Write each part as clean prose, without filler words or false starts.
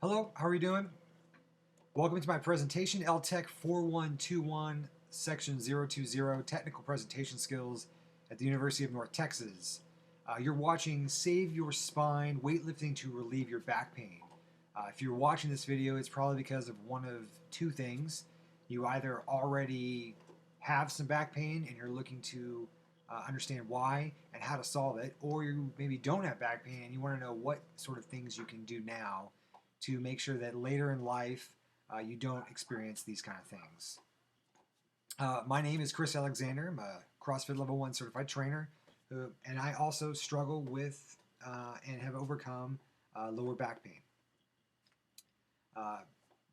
Hello, how are you doing? Welcome to my presentation, LTech 4121, Section 020, Technical Presentation Skills at the University of North Texas. You're watching Save Your Spine, Weightlifting to Relieve Your Back Pain. If you're watching this video, it's probably because of one of two things. You either already have some back pain and you're looking to understand why and how to solve it, or you maybe don't have back pain and you want to know what sort of things you can do now to make sure that later in life you don't experience these kind of things. My name is Chris Alexander. I'm a CrossFit Level 1 certified trainer, and I also struggle with and have overcome lower back pain.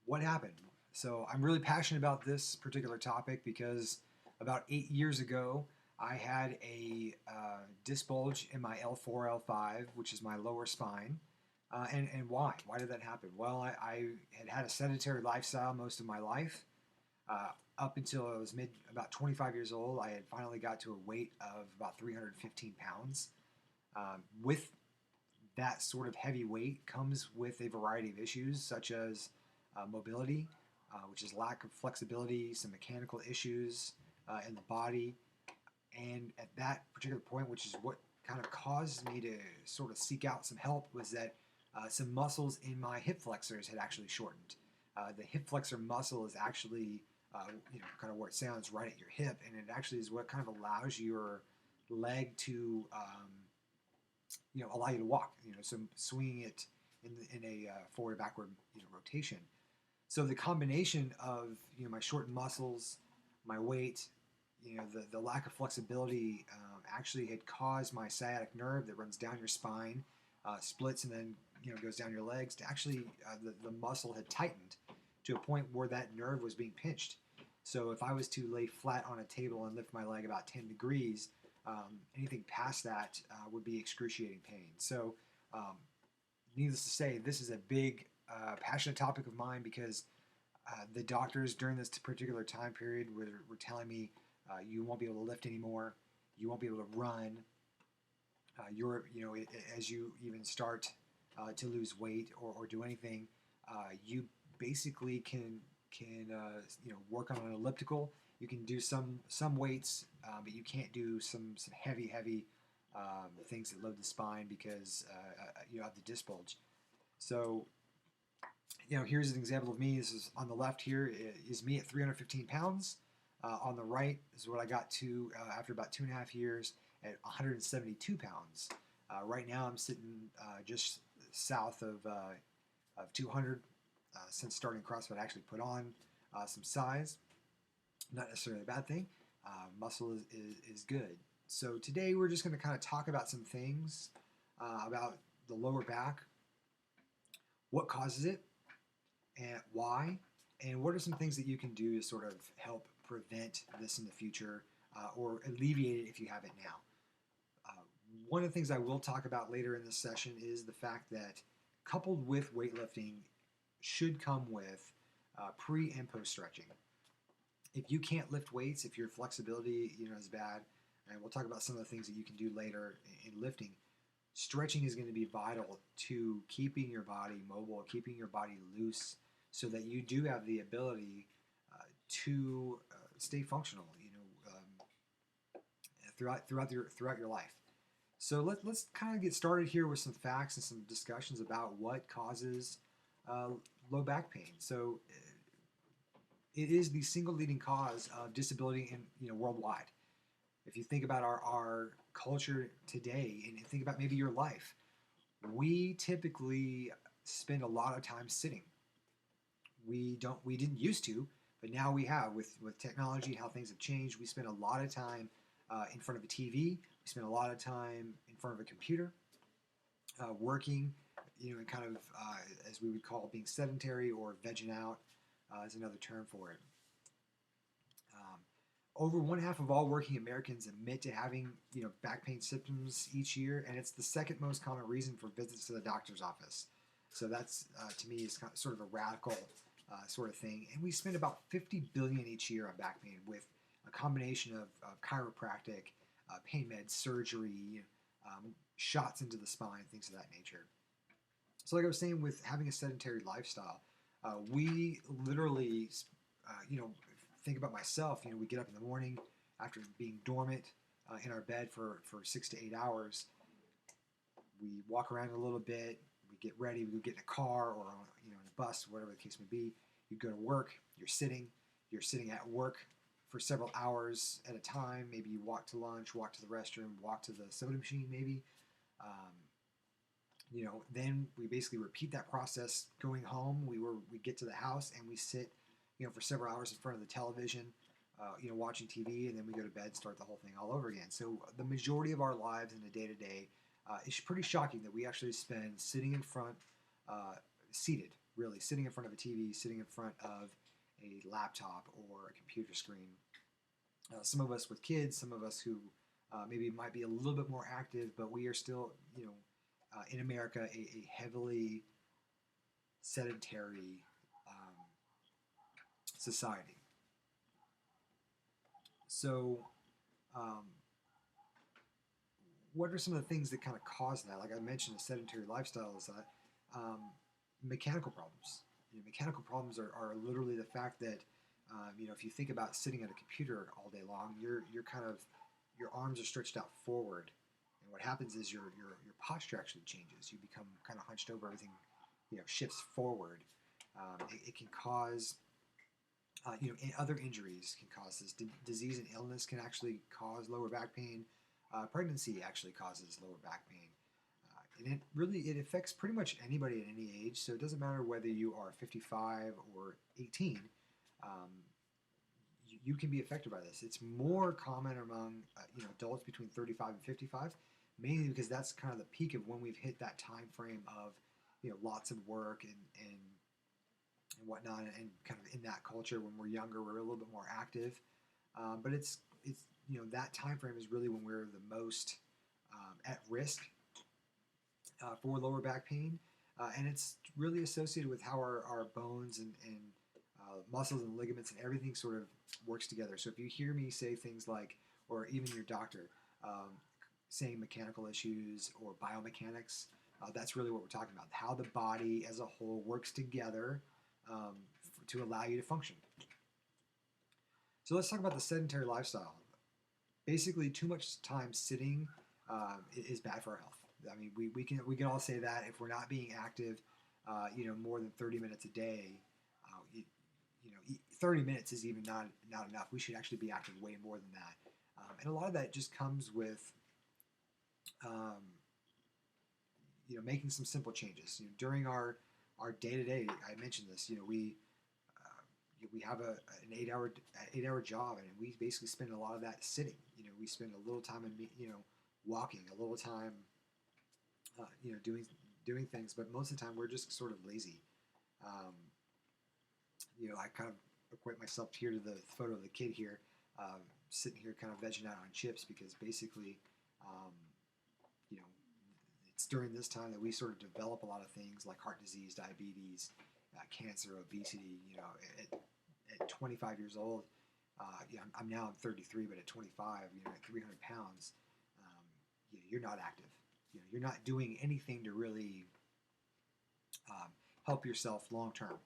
What happened? So I'm really passionate about this particular topic because about 8 years ago, I had a disc bulge in my L4, L5, which is my lower spine. And why? Why did that happen? Well, I had a sedentary lifestyle most of my life. Up until I was about 25 years old, I had finally got to a weight of about 315 pounds. With that sort of heavy weight comes with a variety of issues, such as mobility, which is lack of flexibility, some mechanical issues in the body. And at that particular point, which is what kind of caused me to sort of seek out some help, was that some muscles in my hip flexors had actually shortened. The hip flexor muscle is actually, kind of where it sounds, right at your hip, and it actually is what kind of allows your leg to, allow you to walk. So swinging it in a forward backward rotation. So the combination of my shortened muscles, my weight, the lack of flexibility actually had caused my sciatic nerve that runs down your spine, splits and then goes down your legs to actually the muscle had tightened to a point where that nerve was being pinched. So if I was to lay flat on a table and lift my leg about 10 degrees, anything past that would be excruciating pain. So needless to say, this is a big passionate topic of mine because the doctors during this particular time period were telling me you won't be able to lift anymore, you won't be able to run. As you even start to lose weight or do anything, you basically can work on an elliptical. You can do some weights, but you can't do some heavy things that load the spine because you have the disc bulge. So here's an example of me. This is on the left here is me at 315 pounds. On the right is what I got to after about 2.5 years at 172 pounds. Right now I'm sitting just south of 200. Since starting CrossFit, I actually put on some size. Not necessarily a bad thing. Muscle is good. So today we're just going to kind of talk about some things about the lower back, what causes it, and why, and what are some things that you can do to sort of help prevent this in the future or alleviate it if you have it now. One of the things I will talk about later in this session is the fact that coupled with weightlifting should come with pre and post stretching. If you can't lift weights, if your flexibility is bad, and we'll talk about some of the things that you can do later in lifting, stretching is going to be vital to keeping your body mobile, keeping your body loose, so that you do have the ability to stay functional, throughout your life. So let's kind of get started here with some facts and some discussions about what causes low back pain. So it is the single leading cause of disability in worldwide. If you think about our culture today and think about maybe your life, we typically spend a lot of time sitting. We didn't used to, but now we have with technology, how things have changed. We spend a lot of time in front of a TV. We spend a lot of time in front of a computer, working. And kind of as we would call being sedentary or vegging out is another term for it. Over 1/2 of all working Americans admit to having back pain symptoms each year, and it's the second most common reason for visits to the doctor's office. So that's to me is kind of, sort of a radical sort of thing. And we spend about $50 billion each year on back pain, with a combination of chiropractic, pain meds, surgery, shots into the spine, things of that nature. So like I was saying, with having a sedentary lifestyle, we literally, you know, think about myself. You know, we get up in the morning after being dormant in our bed for 6 to 8 hours. We walk around a little bit. We get ready. We go get in a car or on, in a bus, whatever the case may be. You go to work. You're sitting. You're sitting at work for several hours at a time. Maybe you walk to lunch, walk to the restroom, walk to the soda machine, maybe. Um, then we basically repeat that process going home. We get to the house and we sit, for several hours in front of the television, watching TV, and then we go to bed, start the whole thing all over again. So the majority of our lives in a day to day, it's pretty shocking that we actually spend sitting in front, seated, really sitting in front of a TV, sitting in front of a laptop or a computer screen. Some of us with kids, some of us who maybe might be a little bit more active, but we are still, in America, a heavily sedentary society. So, um, what are some of the things that kind of cause that? Like I mentioned, a sedentary lifestyle is that mechanical problems. Mechanical problems are literally the fact that if you think about sitting at a computer all day long, you're kind of your arms are stretched out forward, and what happens is your posture actually changes. You become kind of hunched over. Everything shifts forward. It can cause other injuries can cause this. Disease and illness can actually cause lower back pain. Pregnancy actually causes lower back pain. And it affects pretty much anybody at any age. So it doesn't matter whether you are 55 or 18. Um, you can be affected by this. It's more common among adults between 35 and 55, mainly because that's kind of the peak of when we've hit that time frame of lots of work and whatnot, and kind of in that culture. When we're younger, we're a little bit more active, but it's that time frame is really when we're the most at risk for lower back pain, and it's really associated with how our bones and muscles and ligaments and everything sort of works together. So if you hear me say things like, or even your doctor saying mechanical issues or biomechanics, that's really what we're talking about. How the body as a whole works together to allow you to function. So let's talk about the sedentary lifestyle. Basically, too much time sitting is bad for our health. I mean, we can all say that if we're not being active, more than 30 minutes a day, 30 minutes is even not enough. We should actually be active way more than that. And a lot of that just comes with, making some simple changes. During our day to day, I mentioned this. We have an 8 hour job, and we basically spend a lot of that sitting. We spend a little time in walking, a little time doing things, but most of the time we're just sort of lazy. I kind of equate myself here to the photo of the kid here, sitting here kind of vegging out on chips, because basically, it's during this time that we sort of develop a lot of things like heart disease, diabetes, cancer, obesity. At 25 years old, I'm 33, but at 25, at 300 pounds, you're not active. You're not doing anything to really help yourself long term.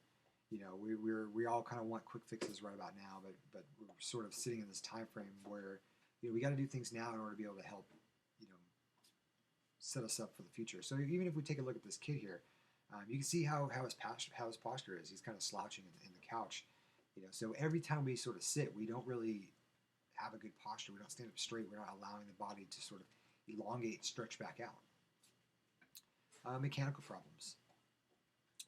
We all kind of want quick fixes right about now, but we're sort of sitting in this time frame where we got to do things now in order to be able to help set us up for the future. So even if we take a look at this kid here, you can see how his posture is. He's kind of slouching in the couch. So every time we sort of sit, we don't really have a good posture. We don't stand up straight. We're not allowing the body to sort of elongate, stretch back out. Mechanical problems.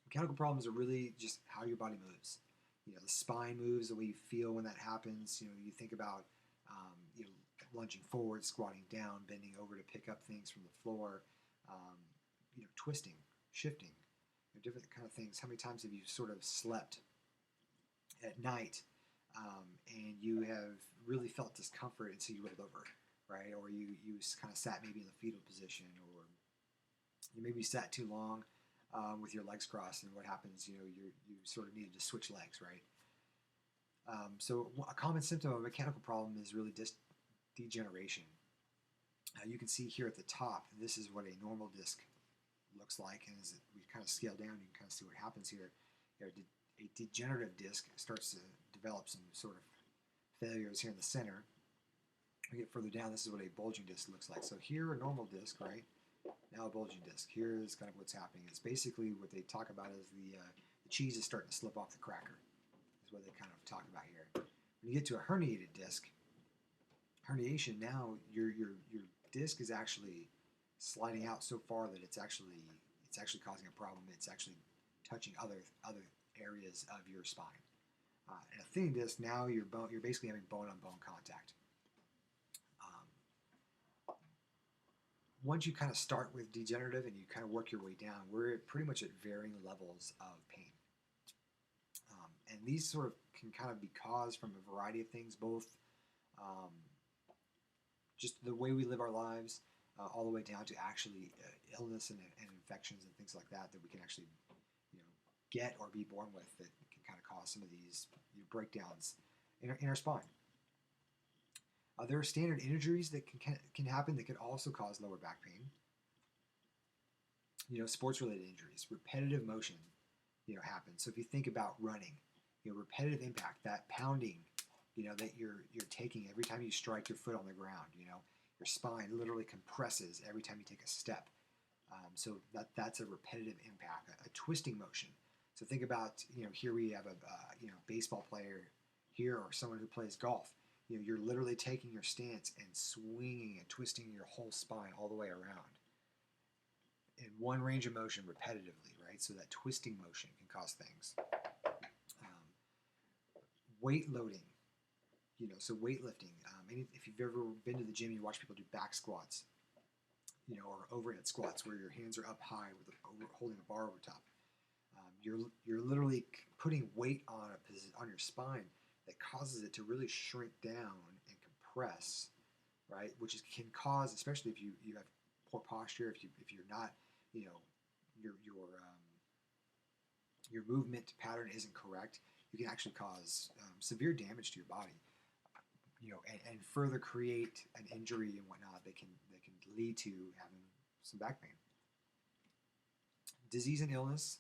Mechanical problems are really just how your body moves. The spine moves, the way you feel when that happens. You think about lunging forward, squatting down, bending over to pick up things from the floor, twisting, shifting, different kind of things. How many times have you sort of slept at night and you have really felt discomfort, and so you rolled over, right? Or you kind of sat maybe in the fetal position, or you maybe sat too long with your legs crossed, and what happens, you sort of needed to switch legs, right? So a common symptom of a mechanical problem is really disc degeneration. You can see here at the top, this is what a normal disc looks like, and as we kind of scale down, you can kind of see what happens here. A degenerative disc starts to develop some sort of failures here in the center. We get further down, this is what a bulging disc looks like. So here, a normal disc, right? Now a bulging disc. Here's kind of what's happening. It's basically what they talk about is the cheese is starting to slip off the cracker. Is what they kind of talk about here. When you get to a herniated disc, herniation, now your disc is actually sliding out so far that it's actually causing a problem. It's actually touching other areas of your spine. And a thin disc, now you're basically having bone-on-bone contact. Once you kind of start with degenerative and you kind of work your way down, we're pretty much at varying levels of pain. And these sort of can kind of be caused from a variety of things, both just the way we live our lives, all the way down to actually illness and infections and things like that we can actually get or be born with, that can kind of cause some of these breakdowns in our spine. There are standard injuries that can happen that can also cause lower back pain. Sports-related injuries, repetitive motion, happens. So if you think about running, repetitive impact, that pounding, that you're taking every time you strike your foot on the ground, your spine literally compresses every time you take a step. So that's a repetitive impact, a twisting motion. So think about, here we have a baseball player here, or someone who plays golf. You're literally taking your stance and swinging and twisting your whole spine all the way around in one range of motion repetitively, right? So that twisting motion can cause things. Weight loading, so weightlifting. If you've ever been to the gym, you watch people do back squats, or overhead squats where your hands are up high with holding a bar over top. You're literally putting weight on your spine that causes it to really shrink down and compress, right? Which can cause, especially if you have poor posture, if you're not, your movement pattern isn't correct, you can actually cause severe damage to your body, and further create an injury and whatnot that can lead to having some back pain. Disease and illness,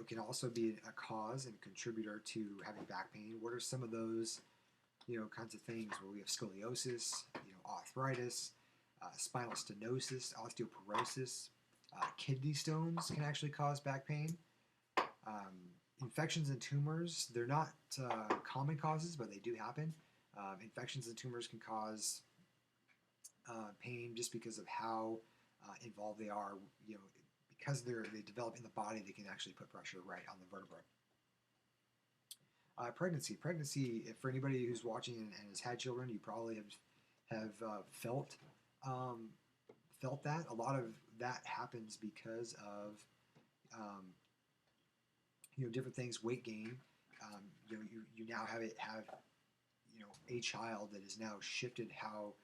can also be a cause and contributor to having back pain. What are some of those, kinds of things? Well, we have scoliosis, arthritis, spinal stenosis, osteoporosis. Kidney stones can actually cause back pain. Infections and tumors, they're not common causes, but they do happen. Infections and tumors can cause pain just because of how involved they are. Because they develop in the body, they can actually put pressure right on the vertebra. Pregnancy, for anybody who's watching and has had children, you probably have felt that. A lot of that happens because of different things. Weight gain. You now have a child that has now shifted how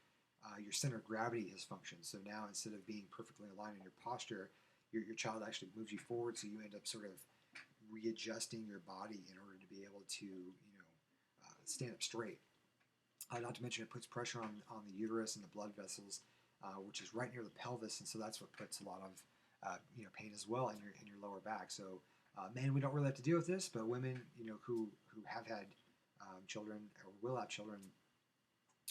your center of gravity has functioned. So now, instead of being perfectly aligned in your posture, your child actually moves you forward, so you end up sort of readjusting your body in order to be able to stand up straight. Not to mention, it puts pressure on the uterus and the blood vessels, which is right near the pelvis, and so that's what puts a lot of pain as well in your lower back. So men, we don't really have to deal with this, but women, who have had children or will have children,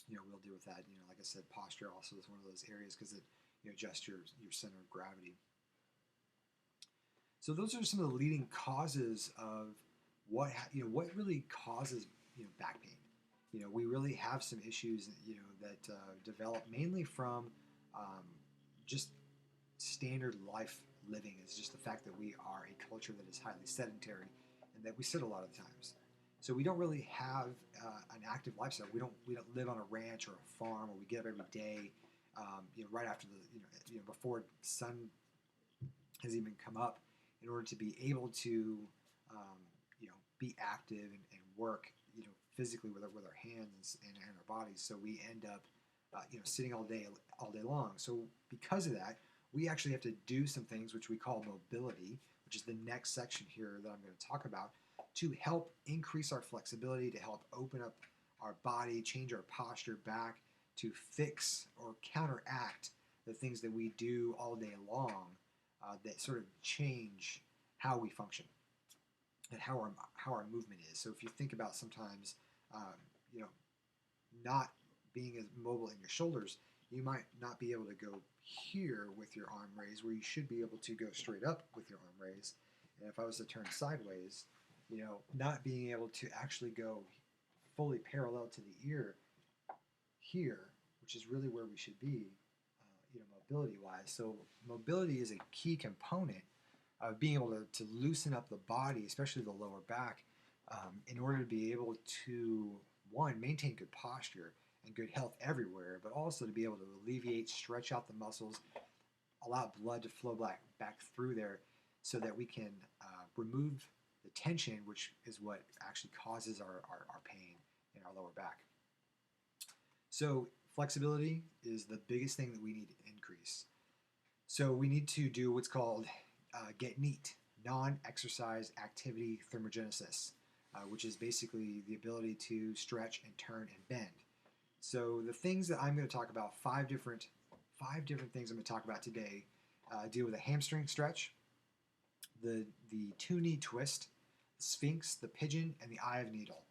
we'll deal with that. Like I said, posture also is one of those areas because it adjusts your center of gravity. So those are some of the leading causes of what really causes back pain. We really have some issues that develop mainly from just standard life living. Is just the fact that we are a culture that is highly sedentary and that we sit a lot of times. So we don't really have an active lifestyle. We don't live on a ranch or a farm where we get up every day, right after before sun has even come up, in order to be able to be active and work physically with our hands and our bodies. So we end up sitting all day long. So because of that, we actually have to do some things which we call mobility, which is the next section here that I'm going to talk about, to help increase our flexibility, to help open up our body, change our posture back, to fix or counteract the things that we do all day long that sort of change how we function and how our movement is. So if you think about sometimes, um, you know, not being as mobile in your shoulders, you might not be able to go here with your arm raised where you should be able to go straight up with your arm raised. And if I was to turn sideways, not being able to actually go fully parallel to the ear here, which is really where we should be, mobility wise. So mobility is a key component of being able to loosen up the body, especially the lower back, in order to be able to, one, maintain good posture and good health everywhere, but also to be able to alleviate, stretch out the muscles, allow blood to flow back through there so that we can remove the tension, which is what actually causes our pain in our lower back. So flexibility is the biggest thing that we need to increase. So we need to do what's called get NEAT, non-exercise activity thermogenesis, which is basically the ability to stretch and turn and bend. So the things that I'm going to talk about, five different things I'm going to talk about today, deal with a hamstring stretch, the two-knee twist, the sphinx, the pigeon, and the eye of needle.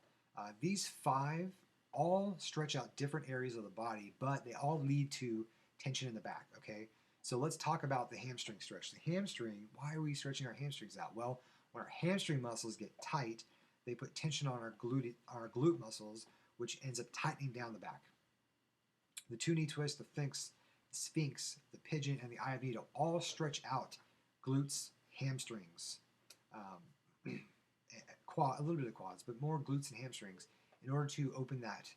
These five all stretch out different areas of the body, but they all lead to tension in the back, okay? So let's talk about the hamstring stretch. The hamstring, why are we stretching our hamstrings out? Well, when our hamstring muscles get tight, they put tension on our glute muscles, which ends up tightening down the back. The two-knee twist, the sphinx, the pigeon, and the eye of needle all stretch out glutes, hamstrings, a little bit of quads, but more glutes and hamstrings in order to open that,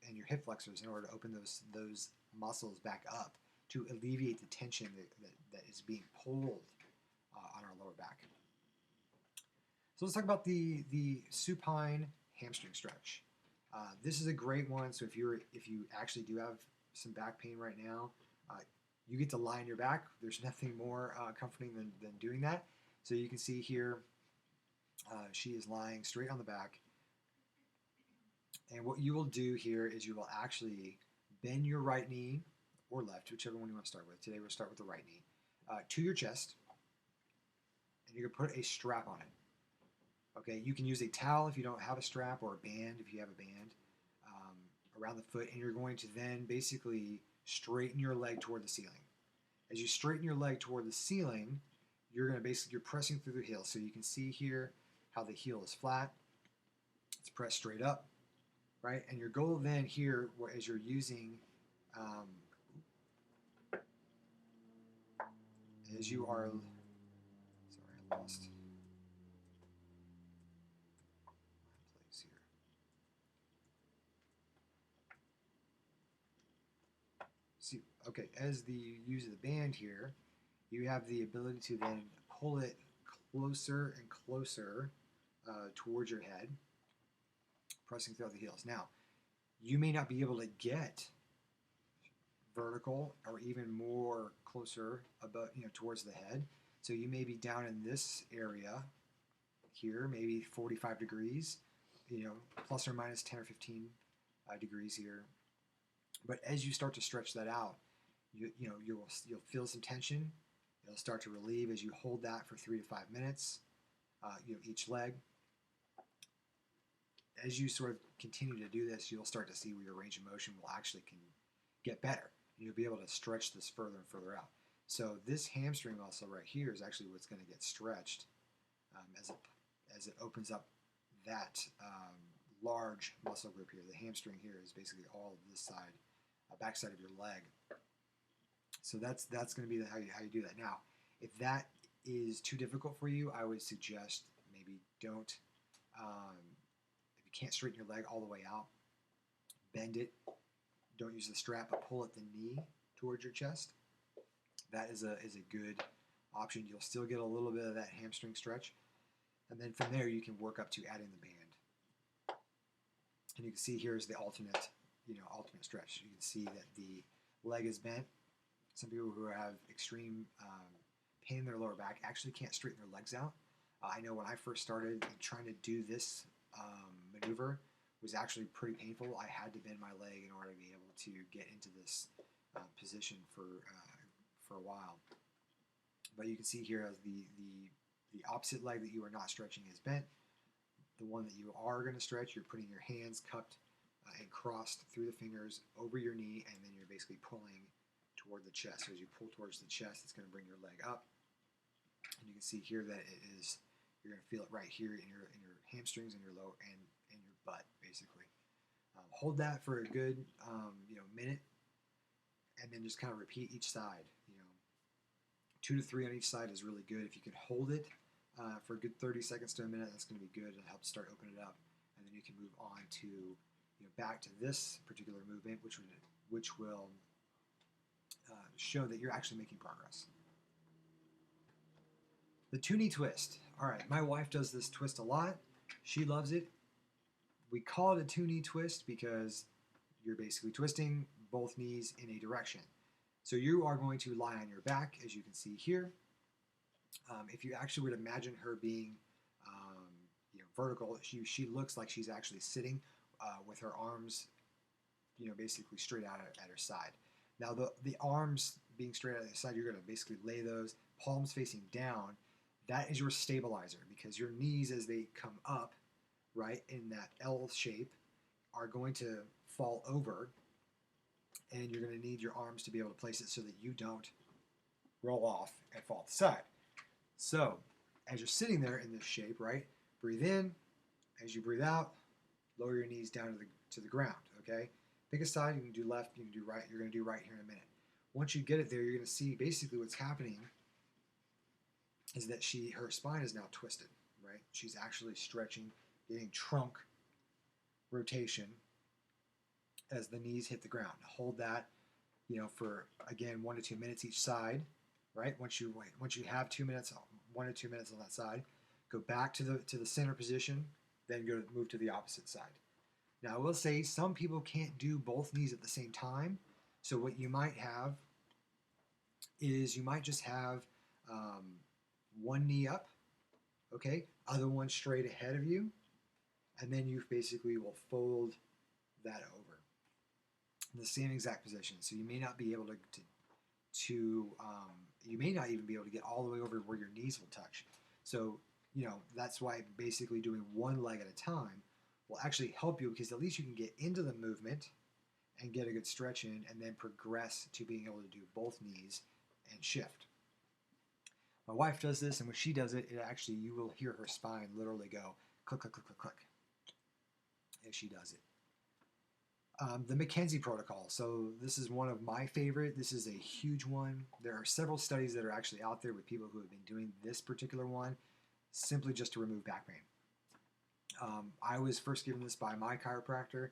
and your hip flexors in order to open those muscles back up to alleviate the tension that is being pulled on our lower back. So let's talk about the supine hamstring stretch. This is a great one. So if you actually do have some back pain right now, you get to lie on your back. There's nothing more comforting than doing that. So you can see here, she is lying straight on the back. And what you will do here is you will actually bend your right knee or left, whichever one you want to start with. Today we'll start with the right knee, to your chest, and you're going to put a strap on it. Okay, you can use a towel if you don't have a strap, or a band if you have a band around the foot, and you're going to then basically straighten your leg toward the ceiling. As you straighten your leg toward the ceiling, you're pressing through the heel. So you can see here how the heel is flat. It's pressed straight up, right? And your goal then here, as you're using, as you are, sorry, I lost my place here. See, okay, as you use the band here, you have the ability to then pull it closer and closer towards your head, pressing throughout the heels. Now, you may not be able to get vertical or even more closer above, towards the head. So you may be down in this area here, maybe 45 degrees, plus or minus 10 or 15 degrees here. But as you start to stretch that out, you'll feel some tension. It'll start to relieve as you hold that for 3 to 5 minutes, each leg. As you sort of continue to do this, you'll start to see where your range of motion will actually can get better. You'll be able to stretch this further and further out. So this hamstring muscle right here is actually what's going to get stretched as it opens up that large muscle group here. The hamstring here is basically all of this side, back side of your leg. So that's going to be how you do that. Now, if that is too difficult for you, I would suggest maybe don't. If you can't straighten your leg all the way out, bend it. Don't use the strap, but pull at the knee towards your chest. That is a good option. You'll still get a little bit of that hamstring stretch, and then from there you can work up to adding the band. And you can see here is the alternate stretch. You can see that the leg is bent. Some people who have extreme pain in their lower back actually can't straighten their legs out. I know when I first started trying to do this maneuver was actually pretty painful. I had to bend my leg in order to be able to get into this position for a while. But you can see here as the opposite leg that you are not stretching is bent. The one that you are going to stretch, you're putting your hands cupped and crossed through the fingers over your knee, and then you're basically pulling toward the chest. So as you pull towards the chest, it's going to bring your leg up. And you can see here that it is, you're going to feel it right here in your hamstrings and your lower and your butt, basically. Hold that for a good minute, and then just kind of repeat each side. 2 to 3 on each side is really good. If you can hold it for a good 30 seconds to a minute, that's going to be good. It'll help start opening it up, and then you can move on to back to this particular movement, which will show that you're actually making progress. The 2-knee twist. All right, my wife does this twist a lot. She loves it. We call it a 2-knee twist because you're basically twisting both knees in a direction. So you are going to lie on your back, as you can see here. If you actually would imagine her being vertical, she looks like she's actually sitting with her arms basically straight out at her side. Now the arms being straight out at the side, you're going to basically lay those palms facing down. That is your stabilizer, because your knees, as they come up, right, in that L shape, are going to fall over, and you're going to need your arms to be able to place it so that you don't roll off and fall to the side. So as you're sitting there in this shape, right, breathe in. As you breathe out, lower your knees down to the ground, okay? Pick a side. You can do left, you can do right. You're going to do right here in a minute. Once you get it there, you're going to see basically what's happening is that her spine is now twisted, right? She's actually stretching, getting trunk rotation as the knees hit the ground. Hold that, for again 1 to 2 minutes each side, right? Once you have 2 minutes, 1 to 2 minutes on that side, go back to the center position, then move to the opposite side. Now I will say some people can't do both knees at the same time, so what you might have is you might just have one knee up, okay, other one straight ahead of you, and then you basically will fold that over in the same exact position. So you may not be able you may not even be able to get all the way over where your knees will touch. So that's why basically doing one leg at a time will actually help you, because at least you can get into the movement and get a good stretch in, and then progress to being able to do both knees and shift. My wife does this, and when she does it, you will hear her spine literally go click, click, click, click, click as she does it. The McKenzie protocol. So this is one of my favorite. This is a huge one. There are several studies that are actually out there with people who have been doing this particular one simply just to remove back pain. I was first given this by my chiropractor,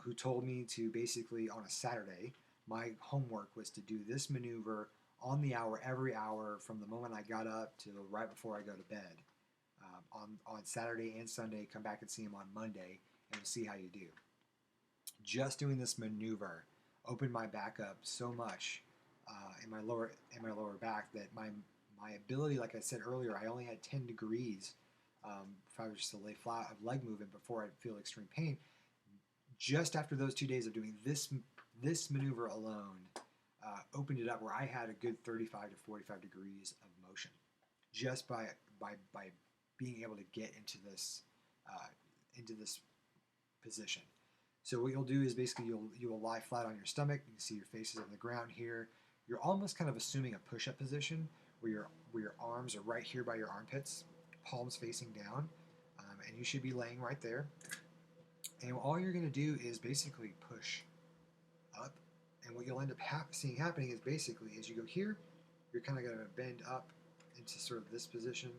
who told me to basically on a Saturday, my homework was to do this maneuver on the hour, every hour, from the moment I got up to right before I go to bed. On Saturday and Sunday, come back and see him on Monday, and we'll see how you do. Just doing this maneuver opened my back up so much in my lower back that my ability, like I said earlier, I only had 10 degrees if I was just to lay flat of leg movement before I'd feel extreme pain. Just after those 2 days of doing this maneuver alone, opened it up where I had a good 35 to 45 degrees of motion just by being able to get into this position. So what you'll do is basically you will lie flat on your stomach. You can see your face is on the ground here. You're almost kind of assuming a push-up position where your arms are right here by your armpits, palms facing down, and you should be laying right there. And all you're going to do is basically push up. And what you'll end up seeing happening is basically as you go here, you're kind of going to bend up into sort of this position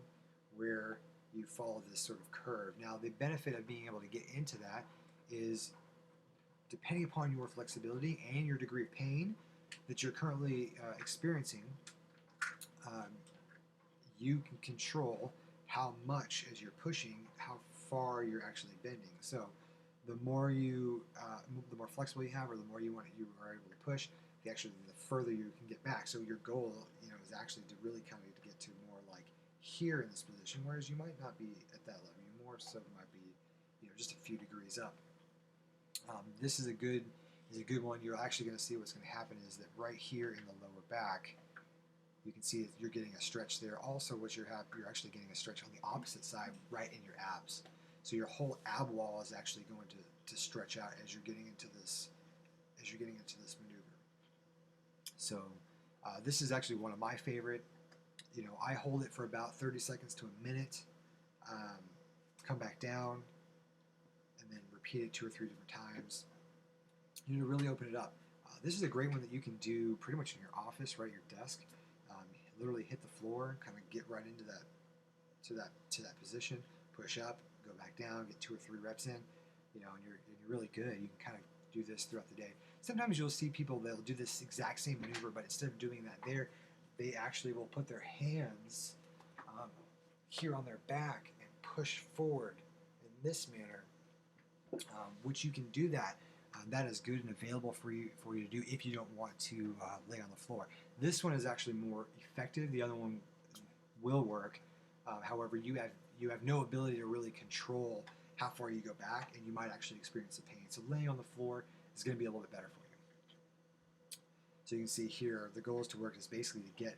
where you follow this sort of curve. Now the benefit of being able to get into that is, depending upon your flexibility and your degree of pain that you're currently experiencing, you can control how much, as you're pushing, how far you're actually bending. So the more flexible you have, or the more you are able to push, the further you can get back. So your goal, is actually to really kind of get to more like here in this position, whereas you might not be at that level. You more so might be, just a few degrees up. This is a good one. You're actually going to see what's going to happen is that right here in the lower back, You can see that you're getting a stretch there. Also, what you're actually getting a stretch on the opposite side, right in your abs. So your whole ab wall is actually going to stretch out as you're getting into this maneuver. So this is actually one of my favorite. I hold it for about 30 seconds to a minute, um, come back down, and then repeat it 2 or 3 different times. You need to really open it up. This is a great one that you can do pretty much in your office, right at your desk. Literally hit the floor, kind of get right into that position, push up, go back down, get 2 or 3 reps in, and you're really good. You can kind of do this throughout the day. Sometimes you'll see people, they'll do this exact same maneuver, but instead of doing that there, they actually will put their hands here on their back and push forward in this manner, which you can do that. That is good and available for you to do if you don't want to lay on the floor. This one is actually more effective. The other one will work. However, you have no ability to really control how far you go back, and you might actually experience some pain. So laying on the floor is going to be a little bit better for you. So you can see here, the goal is to work is basically to get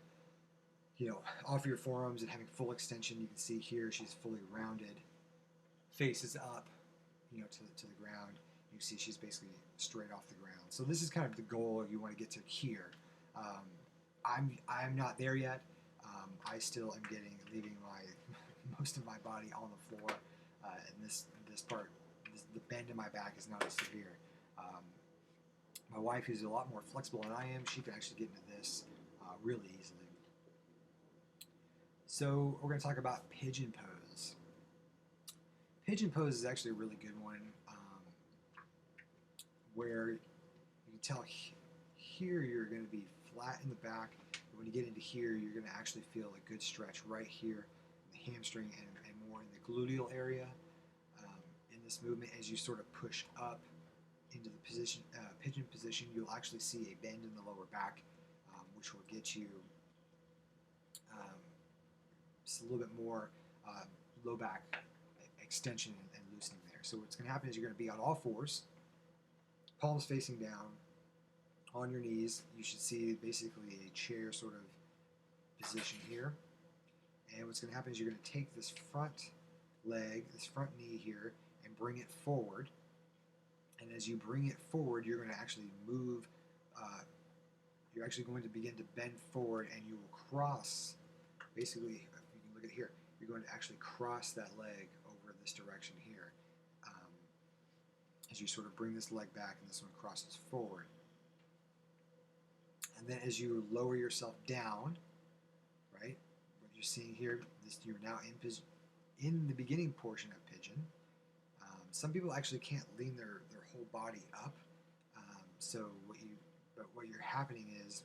off your forearms and having full extension. You can see here she's fully rounded, faces up, to the ground. You see she's basically straight off the ground. So this is kind of the goal you want to get to here. I'm not there yet. I still am leaving my most of my body on the floor. And this part, the bend in my back is not as severe. My wife, who's a lot more flexible than I am, she can actually get into this really easily. So we're going to talk about pigeon pose. Pigeon pose is actually a really good one, where you can tell here you're going to be flat in the back. But when you get into here, you're going to actually feel a good stretch right here in the hamstring and more in the gluteal area. In this movement, as you sort of push up into the position, pigeon position, you'll actually see a bend in the lower back, which will get you just a little bit more low back extension and loosening there. So what's going to happen is you're going to be on all fours, palms facing down, on your knees. You should see basically a chair sort of position here. And what's going to happen is you're going to take this front leg, this front knee here, and bring it forward. And as you bring it forward, you're going to actually move. You're actually going to begin to bend forward, and you will cross. Basically, if you can look at here, you're going to actually cross that leg over this direction here. As you sort of bring this leg back, and this one crosses forward. And then as you lower yourself down, right, what you're seeing here, you're now in the beginning portion of pigeon. Some people actually can't lean their whole body up. So what you're happening is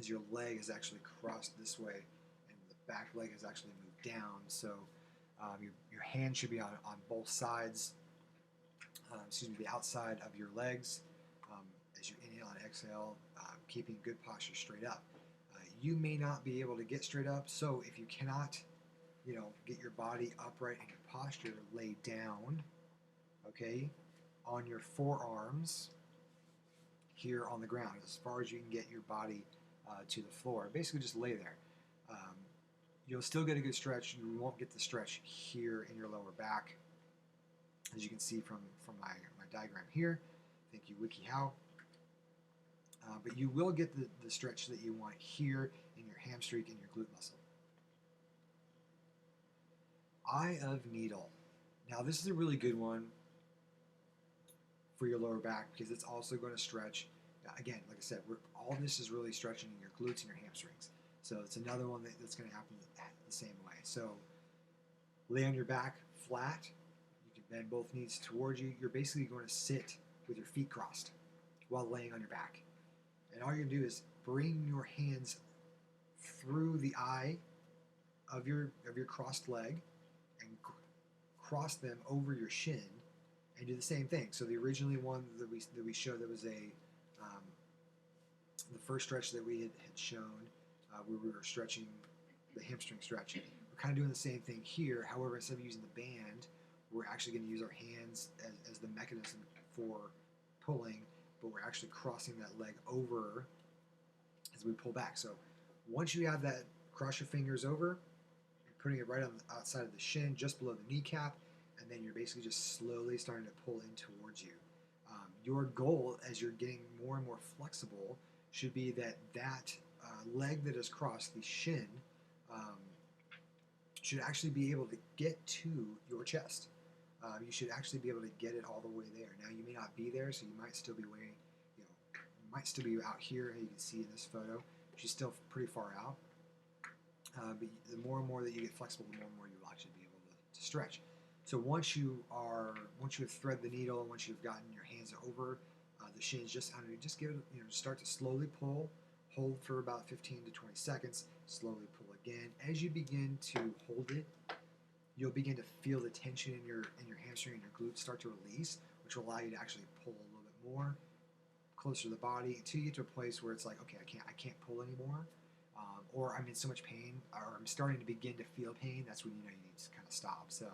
your leg is actually crossed this way, and the back leg is actually moved down. So your hand should be on both sides. The outside of your legs. As you inhale and exhale, keeping good posture straight up. You may not be able to get straight up, so if you cannot, get your body upright and your posture, lay down, okay, on your forearms here on the ground, as far as you can get your body to the floor. Basically, just lay there. You'll still get a good stretch. You won't get the stretch here in your lower back, as you can see from my diagram here. Thank you, WikiHow. But you will get the stretch that you want here in your hamstring and your glute muscle. Eye of needle. Now this is a really good one for your lower back because it's also going to stretch. Again, like I said, all this is really stretching your glutes and your hamstrings. So it's another one that's going to happen the same way. So lay on your back flat. You can bend both knees towards you. You're basically going to sit with your feet crossed while laying on your back. And all you're going to do is bring your hands through the eye of your crossed leg and cross them over your shin and do the same thing. So the originally one that we showed, that was the first stretch that we had shown, where we were stretching the hamstring stretch. We're kind of doing the same thing here. However, instead of using the band, we're actually going to use our hands as the mechanism for pulling, but we're actually crossing that leg over as we pull back. So Once you have that, cross your fingers over, you're putting it right on the outside of the shin, just below the kneecap, and then you're basically just slowly starting to pull in towards you. Your goal, as you're getting more and more flexible, should be that leg that is crossed, the shin, um, should actually be able to get to your chest. You should actually be able to get it all the way there. Now you may not be there, so you might still be way, you might still be out here. You can see in this photo, she's still pretty far out. But the more and more that you get flexible, the more and more you will actually be able to stretch. So once you have thread the needle, and once you've gotten your hands over the shins, just give it, start to slowly pull, hold for about 15 to 20 seconds, slowly pull again. As you begin to hold it, you'll begin to feel the tension in your hamstring and your glutes start to release, which will allow you to actually pull a little bit more closer to the body until you get to a place where it's like, okay, I can't pull anymore, or I'm in so much pain, or I'm starting to begin to feel pain. That's when you need to kind of stop. So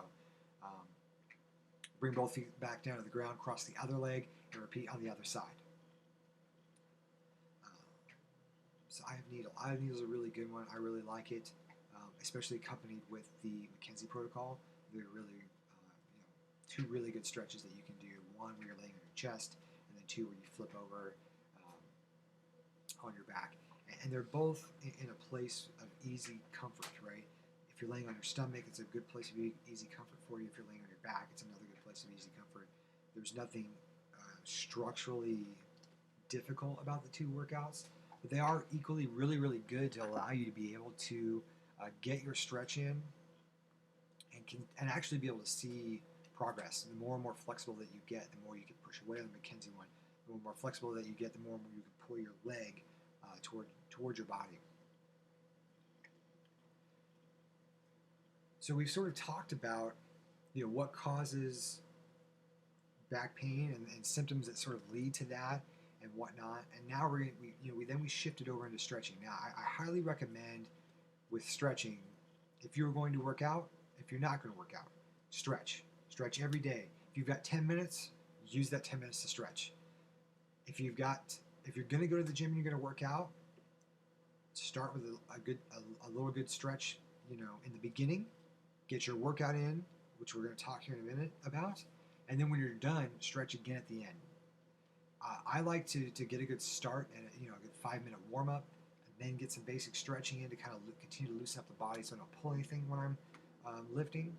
bring both feet back down to the ground, cross the other leg, and repeat on the other side. So eye of needle. Eye of needle is a really good one. I really like it, especially accompanied with the McKenzie protocol. They're really, two really good stretches that you can do. One where you're laying on your chest, and then two where you flip over on your back. And they're both in a place of easy comfort, right? If you're laying on your stomach, it's a good place of easy comfort for you. If you're laying on your back, it's another good place of easy comfort. There's nothing structurally difficult about the two workouts, but they are equally really, really good to allow you to be able to get your stretch in and actually be able to see progress. And the more and more flexible that you get, the more you can push away on the McKenzie one. The more flexible that you get, the more and more you can pull your leg towards your body. So we've sort of talked about what causes back pain and symptoms that sort of lead to that and whatnot. And now we shifted over into stretching. Now I highly recommend with stretching, if you're going to work out, if you're not going to work out, stretch every day. If you've got 10 minutes, use that 10 minutes to stretch. If you're going to go to the gym and you're going to work out, start with a little good stretch, in the beginning. Get your workout in, which we're going to talk here in a minute about, and then when you're done, stretch again at the end. I like to get a good start and a good 5-minute warm up, and then get some basic stretching in to kind of continue to loosen up the body so I don't pull anything when I'm lifting.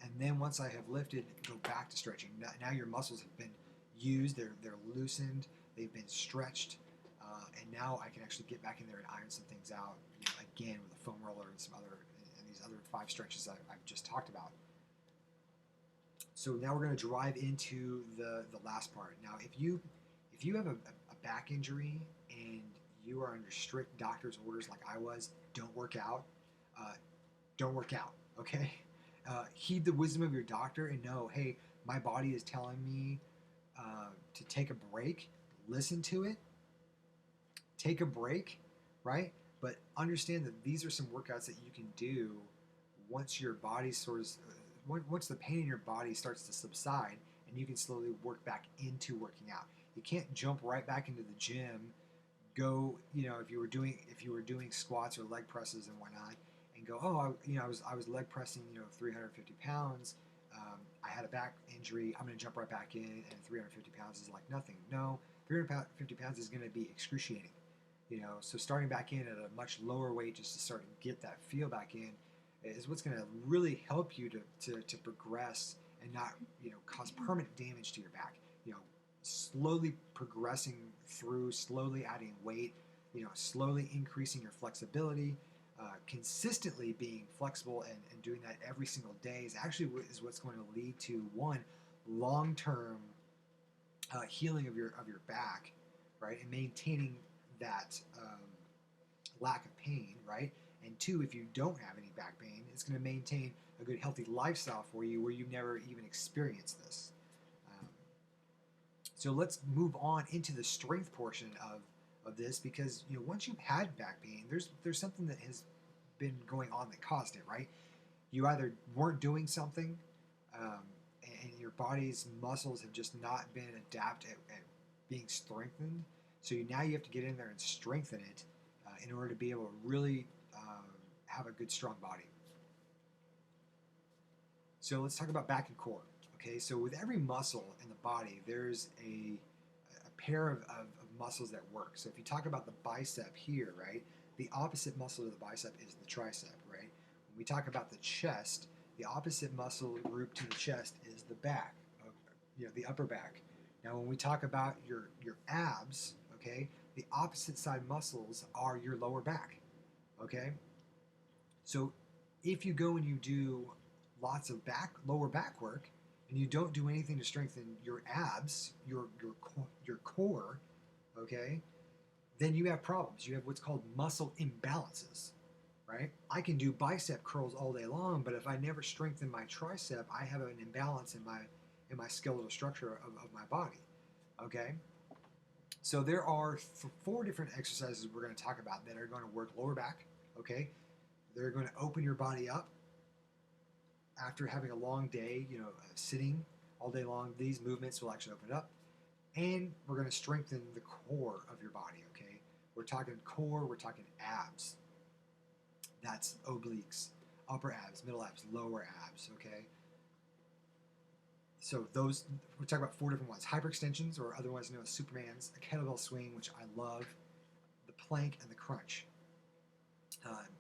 And then once I have lifted, go back to stretching. Now your muscles have been used, they're loosened, they've been stretched, and now I can actually get back in there and iron some things out again with a foam roller and these other 5 stretches I've just talked about. So now we're going to drive into the last part. Now, if you have a back injury and you are under strict doctor's orders like I was, don't work out. Don't work out, okay? Heed the wisdom of your doctor and know, hey, my body is telling me to take a break. Listen to it. Take a break, right? But understand that these are some workouts that you can do once your body once the pain in your body starts to subside, and you can slowly work back into working out. You can't jump right back into the gym. Go, if you were doing squats or leg presses and whatnot, and go, I was leg pressing, 350 pounds. I had a back injury. I'm going to jump right back in, and 350 pounds is like nothing. No, 350 pounds is going to be excruciating. So starting back in at a much lower weight just to start to get that feel back in is what's going to really help you to progress and not cause permanent damage to your back. Slowly progressing through, slowly adding weight, slowly increasing your flexibility, consistently being flexible and doing that every single day is what's going to lead to one, long-term healing of your back, right, and maintaining that lack of pain, right? And two, if you don't have any back pain, it's going to maintain a good, healthy lifestyle for you where you never even experienced this. So let's move on into the strength portion of this, because once you've had back pain, there's something that has been going on that caused it, right? You either weren't doing something, and your body's muscles have just not been adapted at being strengthened. So now you have to get in there and strengthen it, in order to be able to really have a good, strong body. So let's talk about back and core. Okay, so with every muscle in the body, there's a pair of muscles that work. So if you talk about the bicep here, right, the opposite muscle to the bicep is the tricep, right? When we talk about the chest, the opposite muscle group to the chest is the back, the upper back. Now, when we talk about your abs, okay, the opposite side muscles are your lower back, okay? So if you go and you do lots of lower back work, and you don't do anything to strengthen your abs, your core, okay, then you have problems. You have what's called muscle imbalances, right? I can do bicep curls all day long, but if I never strengthen my tricep, I have an imbalance in my skeletal structure of my body, okay? So there are 4 different exercises we're going to talk about that are going to work lower back, okay? They're going to open your body up after having a long day, sitting all day long. These movements will actually open it up, and we're going to strengthen the core of your body, okay? We're talking core, we're talking abs. That's obliques, upper abs, middle abs, lower abs, okay? So those, we're talking about 4 different ones. Hyperextensions, or otherwise known as Supermans, a kettlebell swing, which I love, the plank, and the crunch.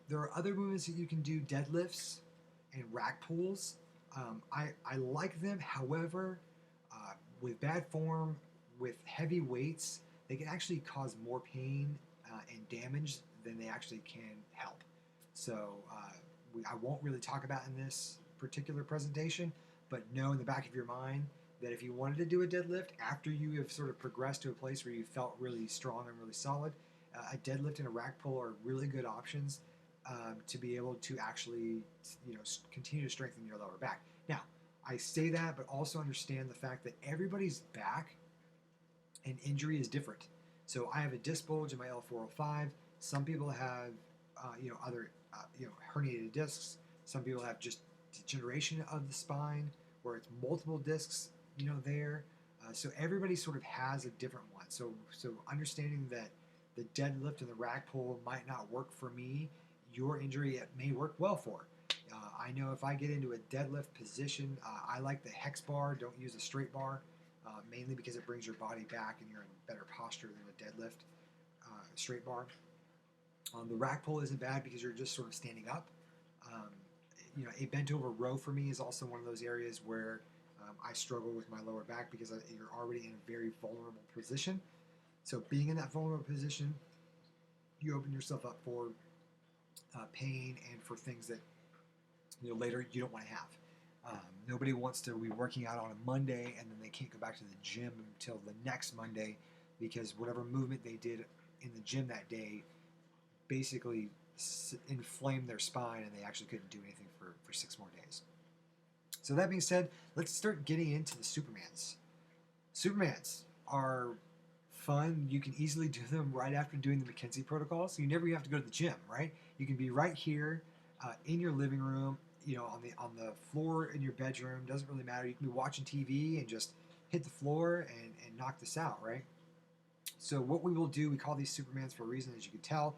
There are other movements that you can do, deadlifts and rack pulls. I like them. However, with bad form, with heavy weights, they can actually cause more pain and damage than they actually can help. So I won't really talk about in this particular presentation, but know in the back of your mind that if you wanted to do a deadlift after you have sort of progressed to a place where you felt really strong and really solid, a deadlift and a rack pull are really good options to be able to actually, continue to strengthen your lower back. Now, I say that, but also understand the fact that everybody's back and injury is different. So I have a disc bulge in my L405. Some people have, other, herniated discs. Some people have just degeneration of the spine, where it's multiple discs, there. So everybody sort of has a different one. So understanding that the deadlift and the rack pull might not work for me, your injury it may work well for. I know if I get into a deadlift position, I like the hex bar. Don't use a straight bar, mainly because it brings your body back and you're in better posture than a deadlift straight bar. The rack pull isn't bad because you're just sort of standing up. A bent over row for me is also one of those areas where I struggle with my lower back because you're already in a very vulnerable position. So being in that vulnerable position, you open yourself up for pain and for things that later you don't want to have. Nobody wants to be working out on a Monday and then they can't go back to the gym until the next Monday because whatever movement they did in the gym that day basically inflamed their spine and they actually couldn't do anything for 6 more days. So that being said, let's start getting into the Supermans. Supermans are fun. You can easily do them right after doing the McKenzie protocol, so you never have to go to the gym, right? You can be right here in your living room, on the floor in your bedroom. Doesn't really matter. You can be watching TV and just hit the floor and knock this out, right? So what we will do, we call these Supermans for a reason, as you can tell.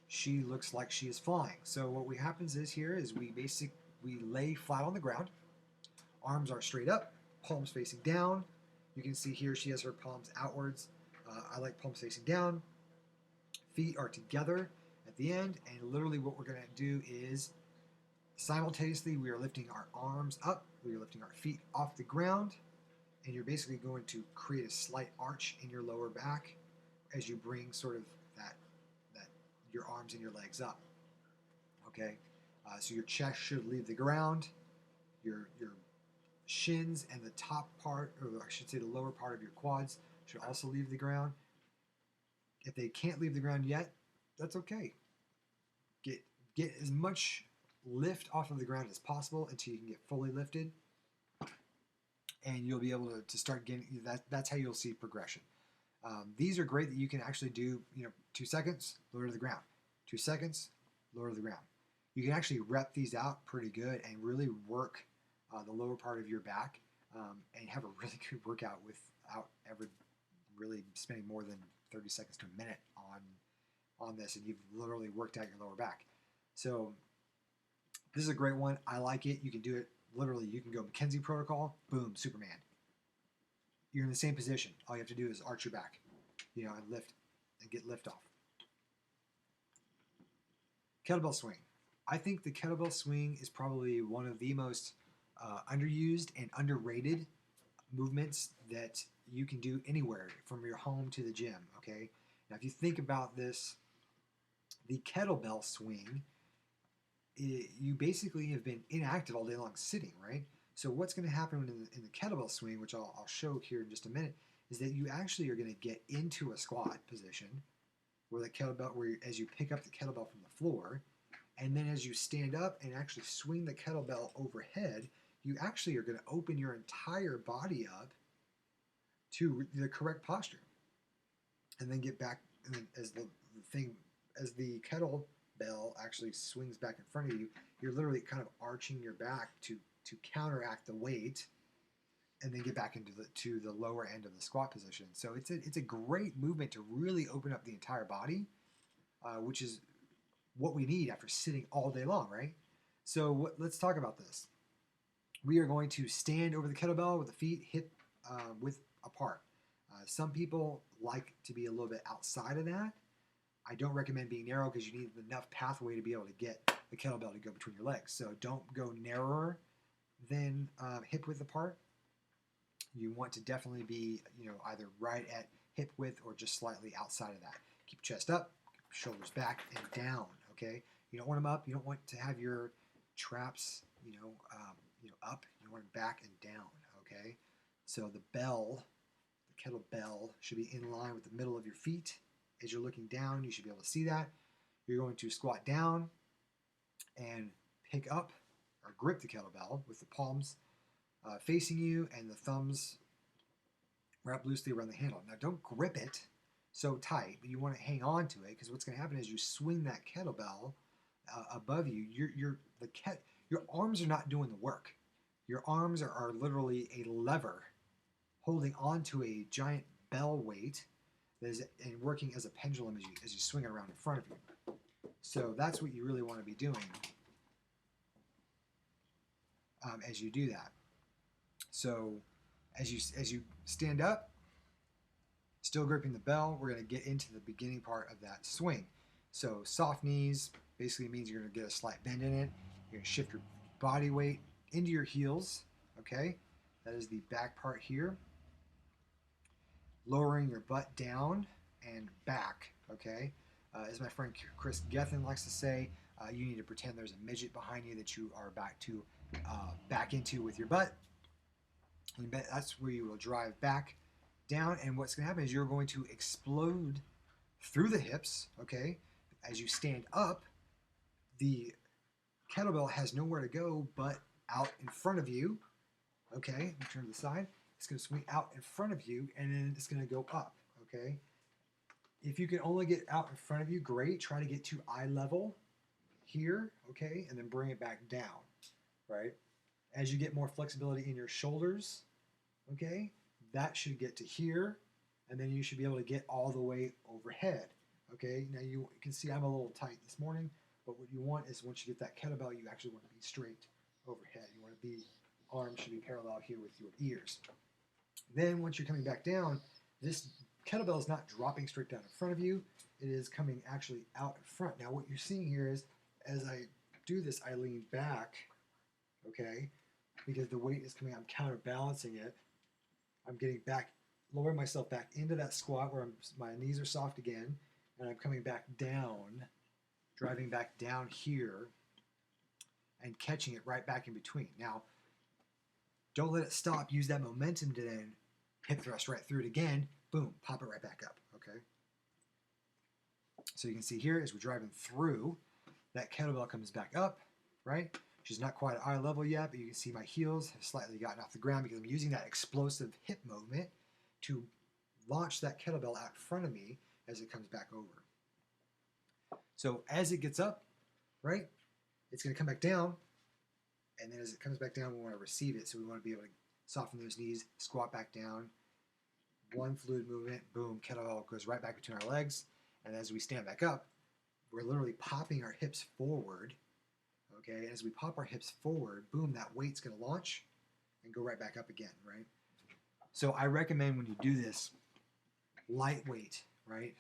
She looks like she is flying. So what happens is we lay flat on the ground. Arms are straight up, palms facing down. You can see here she has her palms outwards. I like palms facing down. Feet are together at the end, and literally what we're going to do is simultaneously we are lifting our arms up, we are lifting our feet off the ground, and you're basically going to create a slight arch in your lower back as you bring sort of that your arms and your legs up. Okay, so your chest should leave the ground, your shins and the top part, or I should say the lower part of your quads, should also leave the ground. If they can't leave the ground yet, that's okay. Get as much lift off of the ground as possible until you can get fully lifted, and you'll be able to start getting that. That's how you'll see progression. These are great that you can actually do, 2 seconds, lower to the ground. 2 seconds, lower to the ground. You can actually rep these out pretty good and really work the lower part of your back and have a really good workout without ever really spending more than 30 seconds to a minute on this, and you've literally worked out your lower back. So this is a great one. I like it. You can do it literally. You can go McKenzie protocol, boom, Superman. You're in the same position. All you have to do is arch your back, and lift and get lift off. Kettlebell swing. I think the kettlebell swing is probably one of the most underused and underrated movements that you can do anywhere from your home to the gym, okay? Now, if you think about this, the kettlebell swing, you basically have been inactive all day long sitting, right? So what's going to happen in the kettlebell swing, which I'll show here in just a minute, is that you actually are going to get into a squat position where as you pick up the kettlebell from the floor, and then as you stand up and actually swing the kettlebell overhead, you actually are going to open your entire body up to the correct posture, and then get back. And then as the kettlebell actually swings back in front of you, you're literally kind of arching your back to counteract the weight, and then get back into the lower end of the squat position. So it's a great movement to really open up the entire body, which is what we need after sitting all day long, right? So let's talk about this. We are going to stand over the kettlebell with the feet hip width apart. Some people like to be a little bit outside of that. I don't recommend being narrow because you need enough pathway to be able to get the kettlebell to go between your legs. So don't go narrower than hip width apart. You want to definitely be, either right at hip width or just slightly outside of that. Keep chest up, shoulders back and down. Okay, you don't want them up. You don't want to have your traps, up. You want them back and down. Okay, so the kettlebell should be in line with the middle of your feet. As you're looking down, you should be able to see that. You're going to squat down and pick up or grip the kettlebell with the palms facing you and the thumbs wrapped loosely around the handle. Now, don't grip it so tight, but you want to hang on to it, because what's going to happen is you swing that kettlebell above you. Your arms are not doing the work. Your arms are literally a lever holding onto a giant bell weight that is and working as a pendulum as you swing it around in front of you. So that's what you really want to be doing as you do that. So as you stand up, still gripping the bell, we're going to get into the beginning part of that swing. So soft knees basically means you're going to get a slight bend in it. You're going to shift your body weight into your heels, okay? That is the back part here. Lowering your butt down and back, okay? As my friend Chris Gethin likes to say, you need to pretend there's a midget behind you that you are back into with your butt. And that's where you will drive back down, and what's going to happen is you're going to explode through the hips, okay? As you stand up, the kettlebell has nowhere to go but out in front of you, okay? Turn to the side. It's going to swing out in front of you, and then it's going to go up, okay? If you can only get out in front of you, great. Try to get to eye level here, okay? And then bring it back down, right? As you get more flexibility in your shoulders, okay, that should get to here, and then you should be able to get all the way overhead, okay? Now you can see I'm a little tight this morning, but what you want is once you get that kettlebell, you actually want to be straight overhead. You want to be, arms should be parallel here with your ears. Then once you're coming back down, this kettlebell is not dropping straight down in front of you. It is coming actually out in front. Now what you're seeing here is, as I do this, I lean back, okay, because the weight is coming, I'm counterbalancing it. I'm getting back, lowering myself back into that squat where my knees are soft again, and I'm coming back down, driving back down here, and catching it right back in between. Now, don't let it stop. Use that momentum to then hip thrust right through it again. Boom, pop it right back up, okay? So you can see here, as we're driving through, that kettlebell comes back up, right? She's not quite at eye level yet, but you can see my heels have slightly gotten off the ground because I'm using that explosive hip movement to launch that kettlebell out in front of me as it comes back over. So as it gets up, right, it's going to come back down, and then as it comes back down, we want to receive it. So we want to be able to soften those knees, squat back down, one fluid movement, boom, kettlebell goes right back between our legs, and as we stand back up, we're literally popping our hips forward. Okay, as we pop our hips forward, boom, that weight's going to launch and go right back up again, right? So I recommend when you do this, lightweight, right?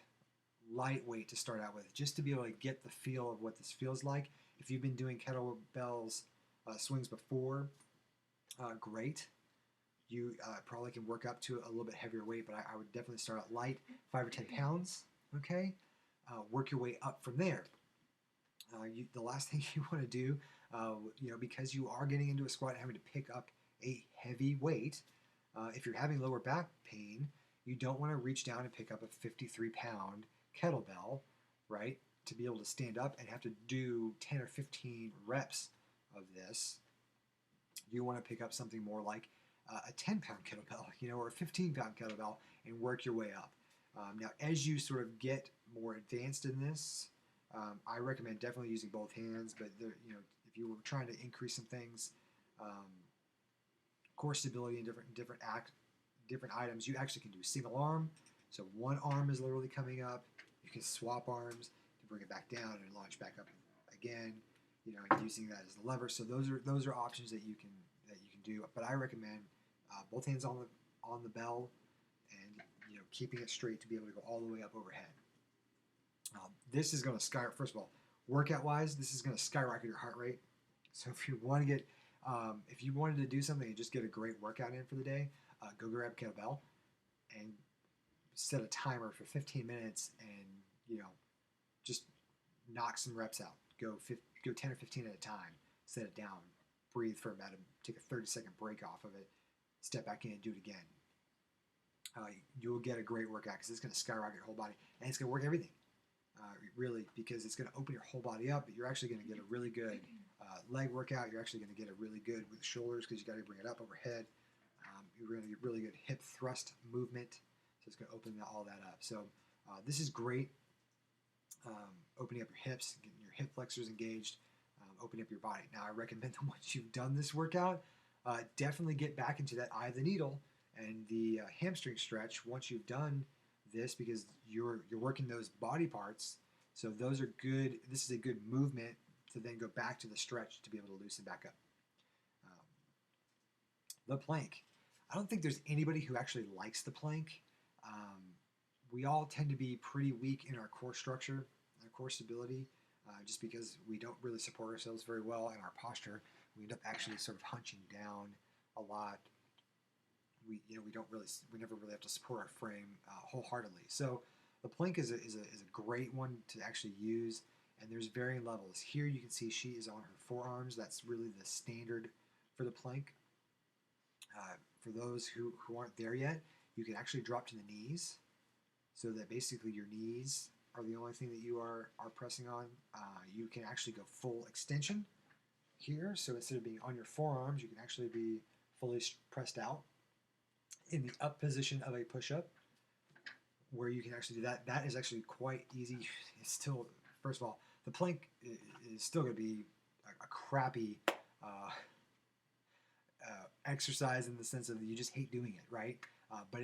Lightweight to start out with, just to be able to get the feel of what this feels like. If you've been doing kettlebells swings before, great. You probably can work up to a little bit heavier weight, but I would definitely start out light, 5 or 10 pounds, okay? Work your way up from there. The last thing you want to do, because you are getting into a squat and having to pick up a heavy weight, if you're having lower back pain, you don't want to reach down and pick up a 53-pound kettlebell, right, to be able to stand up and have to do 10 or 15 reps of this. You want to pick up something more like a 10-pound kettlebell, or a 15-pound kettlebell, and work your way up. Now, as you sort of get more advanced in this, I recommend definitely using both hands. But if you were trying to increase some things, core stability and different items, you actually can do single arm. So one arm is literally coming up. You can swap arms to bring it back down and launch back up again. And using that as the lever. So those are options that you can do. But I recommend both hands on the bell, and keeping it straight to be able to go all the way up overhead. This is going to skyrocket. First of all, workout wise, this is going to skyrocket your heart rate. So if you want to get, if you wanted to do something and just get a great workout in for the day, go grab a kettlebell and set a timer for 15 minutes, and just knock some reps out. Go 10 or 15 at a time. Set it down. Breathe for about take a 30-second break off of it. Step back in and do it again. You'll get a great workout because it's going to skyrocket your whole body, and it's going to work everything. Really, because it's going to open your whole body up, but you're actually going to get a really good leg workout. You're actually going to get a really good with the shoulders because you got to bring it up overhead. You're going to get really good hip thrust movement, so it's going to open all that up. So this is great. Opening up your hips, getting your hip flexors engaged, opening up your body. Now, I recommend that once you've done this workout, definitely get back into that eye of the needle and the hamstring stretch once you've done this, because you're working those body parts. So those are good. This is a good movement to then go back to the stretch to be able to loosen back up. The plank. I don't think there's anybody who actually likes the plank. We all tend to be pretty weak in our core structure, our core stability, just because we don't really support ourselves very well in our posture. We end up actually sort of hunching down a lot. We never really have to support our frame wholeheartedly. So the plank is a great one to actually use, and there's varying levels. Here you can see she is on her forearms. That's really the standard for the plank. For those who aren't there yet, you can actually drop to the knees, so that basically your knees are the only thing that you are pressing on. You can actually go full extension here, so instead of being on your forearms, you can actually be fully pressed out in the up position of a push-up, where you can actually do that. That is actually quite easy. It's still, first of all, the plank is still going to be a crappy exercise in the sense of you just hate doing it, right? But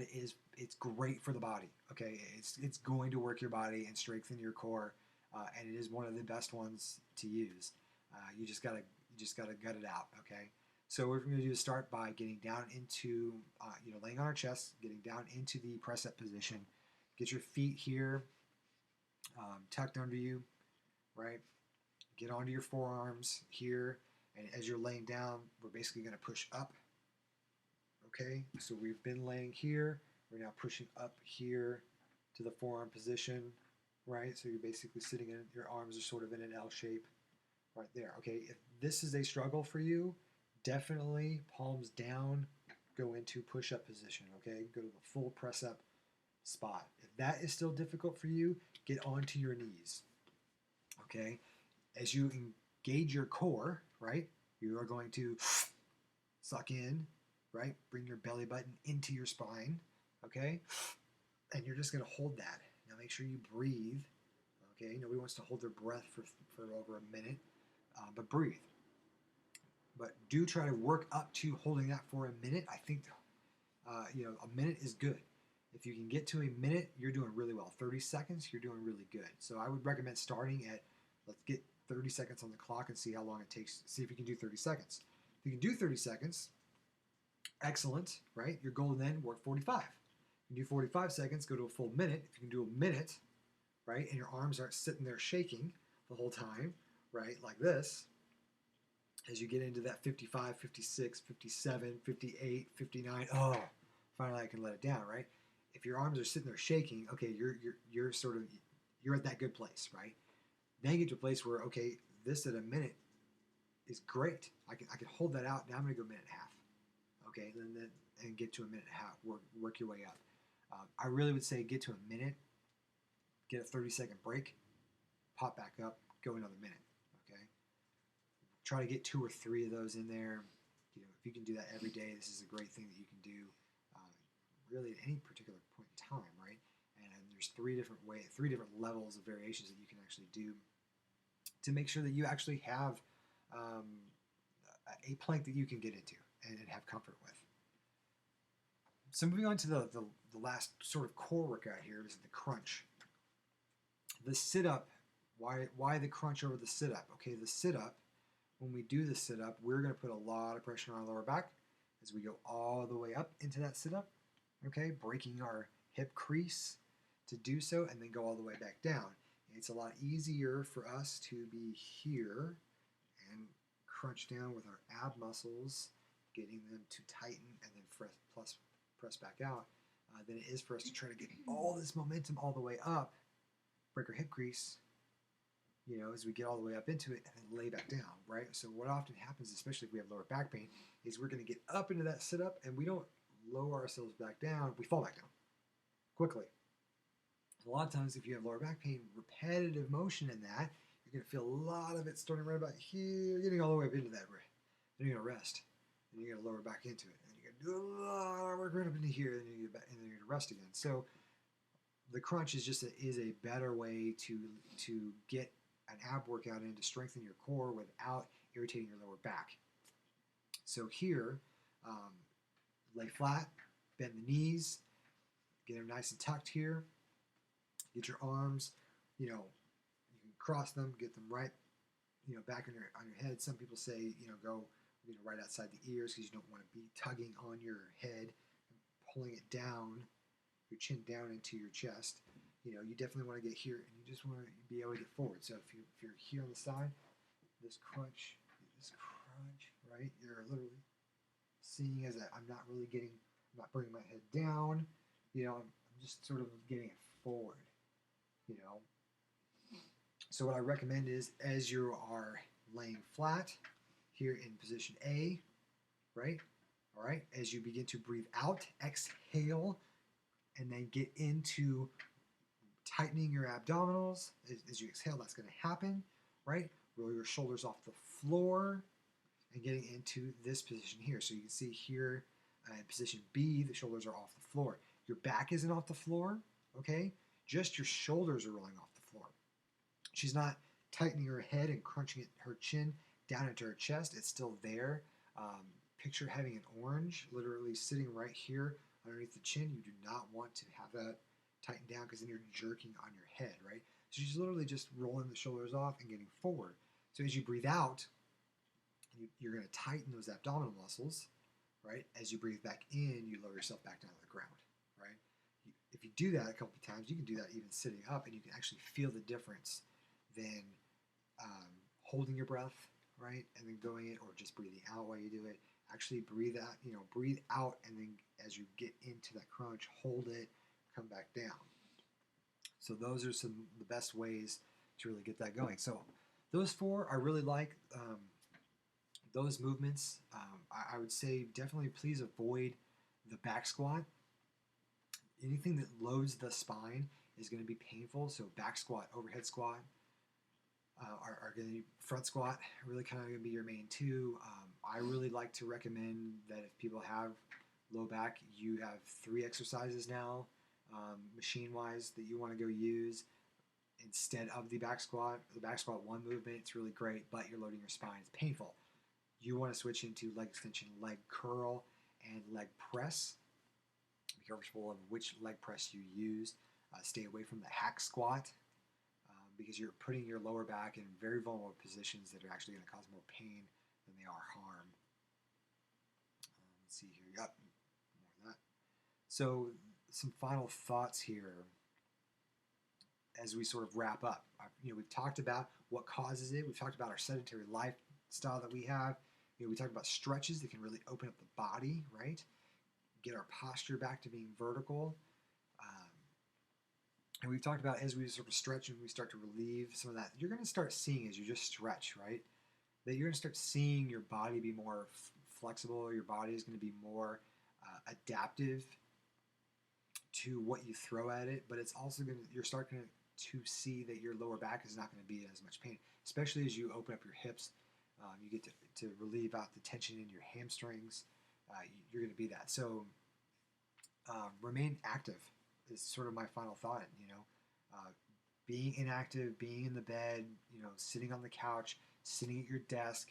it's great for the body. Okay, it's going to work your body and strengthen your core, and it is one of the best ones to use. You just gotta gut it out. Okay. So what we're going to do is start by getting down into, laying on our chest, getting down into the press-up position. Get your feet here, tucked under you, right? Get onto your forearms here, and as you're laying down, we're basically going to push up. Okay, so we've been laying here. We're now pushing up here to the forearm position, right? So you're basically sitting in, your arms are sort of in an L shape right there. Okay, if this is a struggle for you, definitely palms down, go into push-up position, okay? Go to the full press-up spot. If that is still difficult for you, get onto your knees, okay? As you engage your core, right, you are going to suck in, right? Bring your belly button into your spine, okay? And you're just going to hold that. Now make sure you breathe, okay? Nobody wants to hold their breath for over a minute, but breathe. But do try to work up to holding that for a minute. I think, a minute is good. If you can get to a minute, you're doing really well. 30 seconds, you're doing really good. So I would recommend starting at, let's get 30 seconds on the clock and see how long it takes. See if you can do 30 seconds. If you can do 30 seconds, excellent, right? Your goal then, work 45. You can do 45 seconds, go to a full minute. If you can do a minute, right, and your arms aren't sitting there shaking the whole time, right, like this, as you get into that 55, 56, 57, 58, 59, oh, finally I can let it down, right? If your arms are sitting there shaking, okay, you're sort of, you're at that good place, right? Then you get to a place where, okay, this at a minute is great. I can hold that out. Now I'm going to go a minute and a half, okay, and get to a minute and a half. Work your way up. I really would say get to a minute, get a 30-second break, pop back up, go another minute. Okay, try to get 2 or 3 of those in there. You know, if you can do that every day, this is a great thing that you can do. Really, at any particular point in time, right? And there's 3 different levels of variations that you can actually do to make sure that you actually have a plank that you can get into and have comfort with. So moving on to the last sort of core workout here is the crunch. The sit-up, why the crunch over the sit-up? Okay, the sit-up, when we do the sit-up, we're going to put a lot of pressure on our lower back as we go all the way up into that sit-up, okay, breaking our hip crease to do so, and then go all the way back down. It's a lot easier for us to be here and crunch down with our ab muscles, getting them to tighten and then press back out, than it is for us to try to get all this momentum all the way up, break our hip crease, you know, as we get all the way up into it, and then lay back down, right? So what often happens, especially if we have lower back pain, is we're going to get up into that sit-up, and we don't lower ourselves back down. We fall back down quickly. A lot of times, if you have lower back pain, repetitive motion in that, you're going to feel a lot of it starting right about here, getting all the way up into that. Then you're going to rest. Then you're going to lower back into it. And you're going to do a lot of work right up into here, and then you get back, and then you're going to rest again. So the crunch is just a better way to get an ab workout in to strengthen your core without irritating your lower back. So here, lay flat, bend the knees, get them nice and tucked here. Get your arms, you know, you can cross them, get them right, you know, back on your head. Some people say, you know, go, you know, right outside the ears because you don't want to be tugging on your head and pulling it down, your chin down into your chest. You know, you definitely want to get here, and you just want to be able to get forward. So if you're here on the side, this crunch, right? You're literally seeing as I'm not bringing my head down. You know, I'm just sort of getting it forward. You know, so what I recommend is as you are laying flat here in position A, right? All right, as you begin to breathe out, exhale, and then get into tightening your abdominals. As you exhale, that's going to happen, right? Roll your shoulders off the floor and getting into this position here. So you can see here in position B, the shoulders are off the floor. Your back isn't off the floor, okay? Just your shoulders are rolling off the floor. She's not tightening her head and crunching her chin down into her chest. It's still there. Picture having an orange literally sitting right here underneath the chin. You do not want to have that tightened down because then you're jerking on your head, right? So she's literally just rolling the shoulders off and getting forward. So as you breathe out, you're going to tighten those abdominal muscles, right? As you breathe back in, you lower yourself back down to the ground, right? If you do that a couple of times, you can do that even sitting up, and you can actually feel the difference than holding your breath, right, and then going in, or just breathing out while you do it. Actually breathe out, breathe out, and then as you get into that crunch, hold it, come back down. So those are some of the best ways to really get that going. So those 4 I really like. Those movements, I would say definitely please avoid the back squat. Anything that loads the spine is going to be painful. So back squat, overhead squat are going to be front squat, really kind of going to be your main 2. I really like to recommend that if people have low back, you have 3 exercises now, machine-wise, that you want to go use instead of the back squat. The back squat, one movement, it's really great, but you're loading your spine. It's painful. You want to switch into leg extension, leg curl, and leg press, careful of which leg press you use. Stay away from the hack squat because you're putting your lower back in very vulnerable positions that are actually going to cause more pain than they are harm. Let's see here. Yep, more of that. So some final thoughts here as we sort of wrap up. We've talked about what causes it. We've talked about our sedentary lifestyle that we have. We talked about stretches that can really open up the body, right? Get our posture back to being vertical. And we've talked about as we sort of stretch and we start to relieve some of that, you're going to start seeing as you just stretch, right? That you're going to start seeing your body be more flexible. Your body is going to be more adaptive to what you throw at it, but it's also you're starting to see that your lower back is not going to be in as much pain, especially as you open up your hips. You get to relieve out the tension in your hamstrings. You're going to be that. So remain active is sort of my final thought. Being inactive, being in the bed, sitting on the couch, sitting at your desk,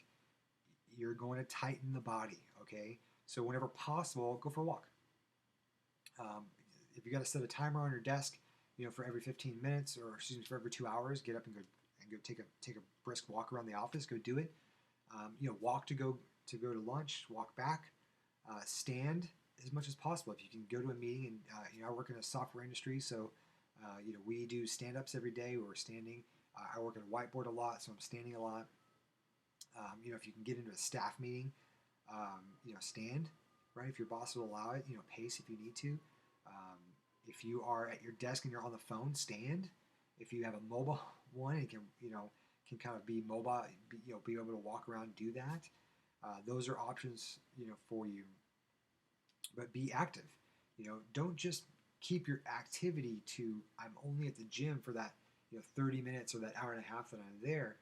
you're going to tighten the body. Okay, so whenever possible, go for a walk. If you got to set a timer on your desk, for every 15 minutes, or for every 2 hours, get up and go take a brisk walk around the office. Go do it. Walk to go to lunch. Walk back. Stand as much as possible. If you can go to a meeting, and I work in a software industry, so we do stand-ups every day. We're standing. I work at a whiteboard a lot, so I'm standing a lot. If you can get into a staff meeting, stand. Right, if your boss will allow it, pace if you need to. If you are at your desk and you're on the phone, stand. If you have a mobile one, it can kind of be mobile, be able to walk around and do that. Those are options, for you. But be active. Don't just keep your activity to I'm only at the gym for that 30 minutes or that hour and a half that I'm there.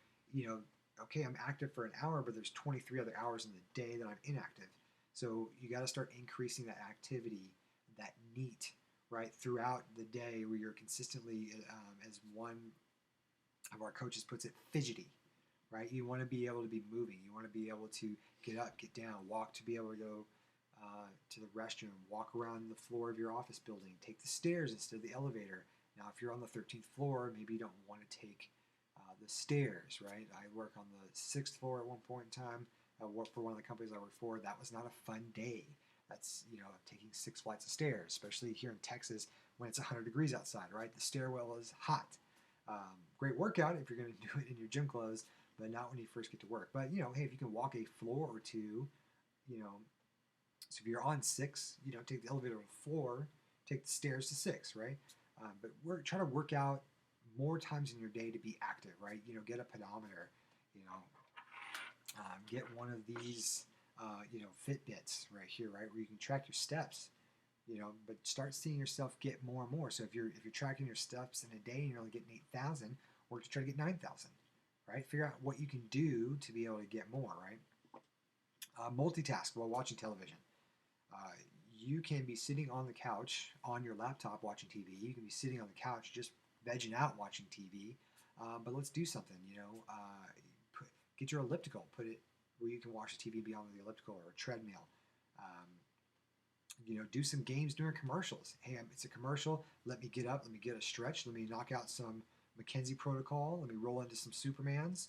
Okay, I'm active for an hour, but there's 23 other hours in the day that I'm inactive. So you got to start increasing that activity, that NEAT, right, throughout the day where you're consistently, as one of our coaches puts it, fidgety, right? You want to be able to be moving. You want to be able to get up, get down, walk to be able to go to the restroom, walk around the floor of your office building, take the stairs instead of the elevator. Now, if you're on the 13th floor, maybe you don't want to take the stairs, right? I work on the 6th floor at one point in time. I worked for one of the companies I worked for. That was not a fun day. That's, taking 6 flights of stairs, especially here in Texas when it's 100 degrees outside, right? The stairwell is hot. Great workout if you're going to do it in your gym clothes, but not when you first get to work. But, hey, if you can walk a floor or two, so if you're on 6, take the elevator to 4, take the stairs to 6, right? But try to work out more times in your day to be active, right? Get a pedometer, get one of these, Fitbits right here, right, where you can track your steps, but start seeing yourself get more and more. So if you're tracking your steps in a day and you're only getting 8,000, work to try to get 9,000, right? Figure out what you can do to be able to get more, right? Multitask while watching television. You can be sitting on the couch on your laptop watching TV. You can be sitting on the couch just vegging out watching TV. But let's do something, get your elliptical, put it where you can watch the TV beyond the elliptical or a treadmill. Do some games during commercials. Hey, it's a commercial. Let me get up. Let me get a stretch. Let me knock out some McKenzie protocol. Let me roll into some Supermans.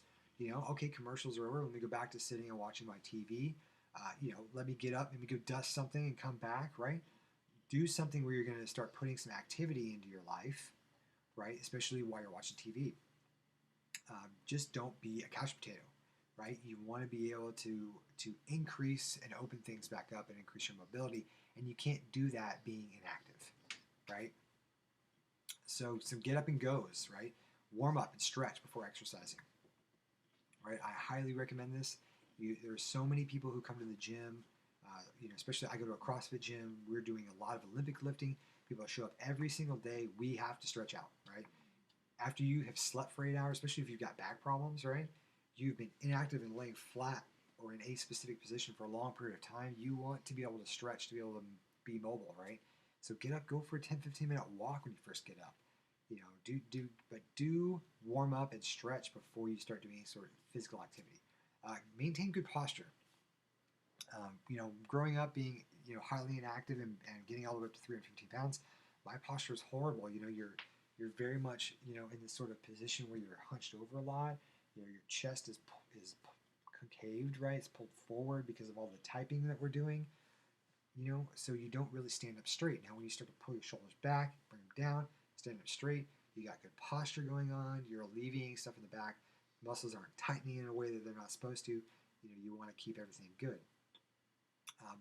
Okay, commercials are over. Let me go back to sitting and watching my TV. Let me get up. Let me go dust something and come back, right? Do something where you're going to start putting some activity into your life, right? Especially while you're watching TV. Just don't be a couch potato, right? You want to be able to increase and open things back up and increase your mobility, and you can't do that being inactive, right? So some get up and goes, right? Warm up and stretch before exercising, right? I highly recommend this. There are so many people who come to the gym, especially I go to a CrossFit gym. We're doing a lot of Olympic lifting. People show up every single day. We have to stretch out, right? After you have slept for 8 hours, especially if you've got back problems, right? You've been inactive and laying flat or in a specific position for a long period of time. You want to be able to stretch, to be able to be mobile, right? So get up, go for a 10, 15-minute walk when you first get up. Do warm up and stretch before you start doing any sort of physical activity. Maintain good posture. Growing up being, highly inactive and getting all the way up to 315 pounds, my posture is horrible. You're very much in this sort of position where you're hunched over a lot. Your chest is concaved, right? It's pulled forward because of all the typing that we're doing. So you don't really stand up straight. Now, when you start to pull your shoulders back, bring them down, stand up straight, you got good posture going on. You're alleviating stuff in the back. Muscles aren't tightening in a way that they're not supposed to. You want to keep everything good.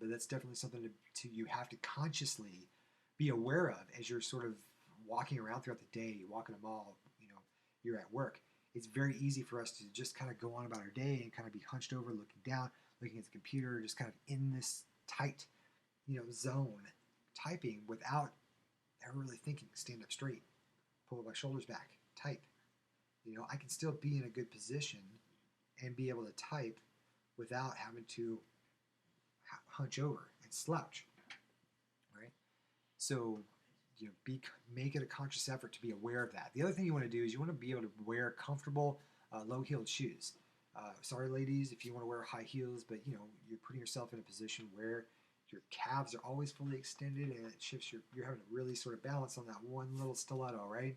But that's definitely something to you have to consciously be aware of as you're sort of walking around throughout the day. You walk in a mall, you're at work. It's very easy for us to just kind of go on about our day and kind of be hunched over, looking down, looking at the computer, just kind of in this tight, zone, typing without ever really thinking. Stand up straight, pull my shoulders back, type. I can still be in a good position and be able to type without having to hunch over and slouch, right? So, make it a conscious effort to be aware of that. The other thing you want to do is you want to be able to wear comfortable, low-heeled shoes. Sorry, ladies, if you want to wear high heels, but you're putting yourself in a position where your calves are always fully extended, and it shifts you're having to really sort of balance on that one little stiletto, right?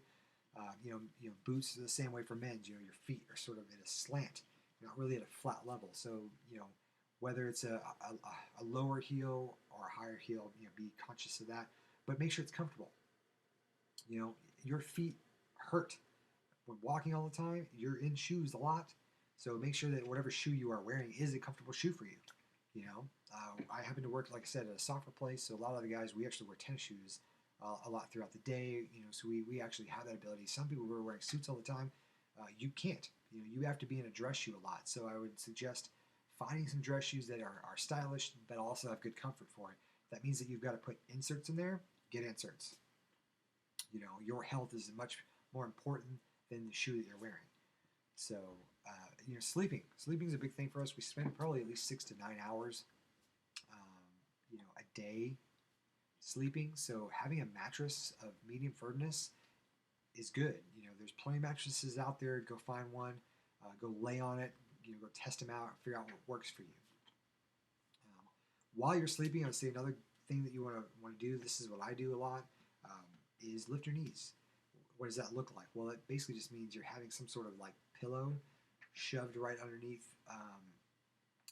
Boots are the same way for men. Your feet are sort of at a slant, not really at a flat level. So, whether it's a lower heel or a higher heel, be conscious of that, but make sure it's comfortable. Your feet hurt when walking all the time. You're in shoes a lot, so make sure that whatever shoe you are wearing is a comfortable shoe for you. I happen to work, like I said, at a soccer place, so a lot of the guys, we actually wear tennis shoes a lot throughout the day. So we actually have that ability. Some people who are wearing suits all the time, you can't. You have to be in a dress shoe a lot. So I would suggest finding some dress shoes that are stylish but also have good comfort for it. That means that you've got to put inserts in there. Get inserts. Your health is much more important than the shoe that you're wearing. So, sleeping. Sleeping is a big thing for us. We spend probably at least 6 to 9 hours, a day sleeping. So having a mattress of medium firmness is good. There's plenty of mattresses out there. Go find one. Go lay on it. Go test them out. Figure out what works for you. While you're sleeping, I would say another thing that you want to do. This is what I do a lot. Is lift your knees. What does that look like? Well, it basically just means you're having some sort of like pillow shoved right underneath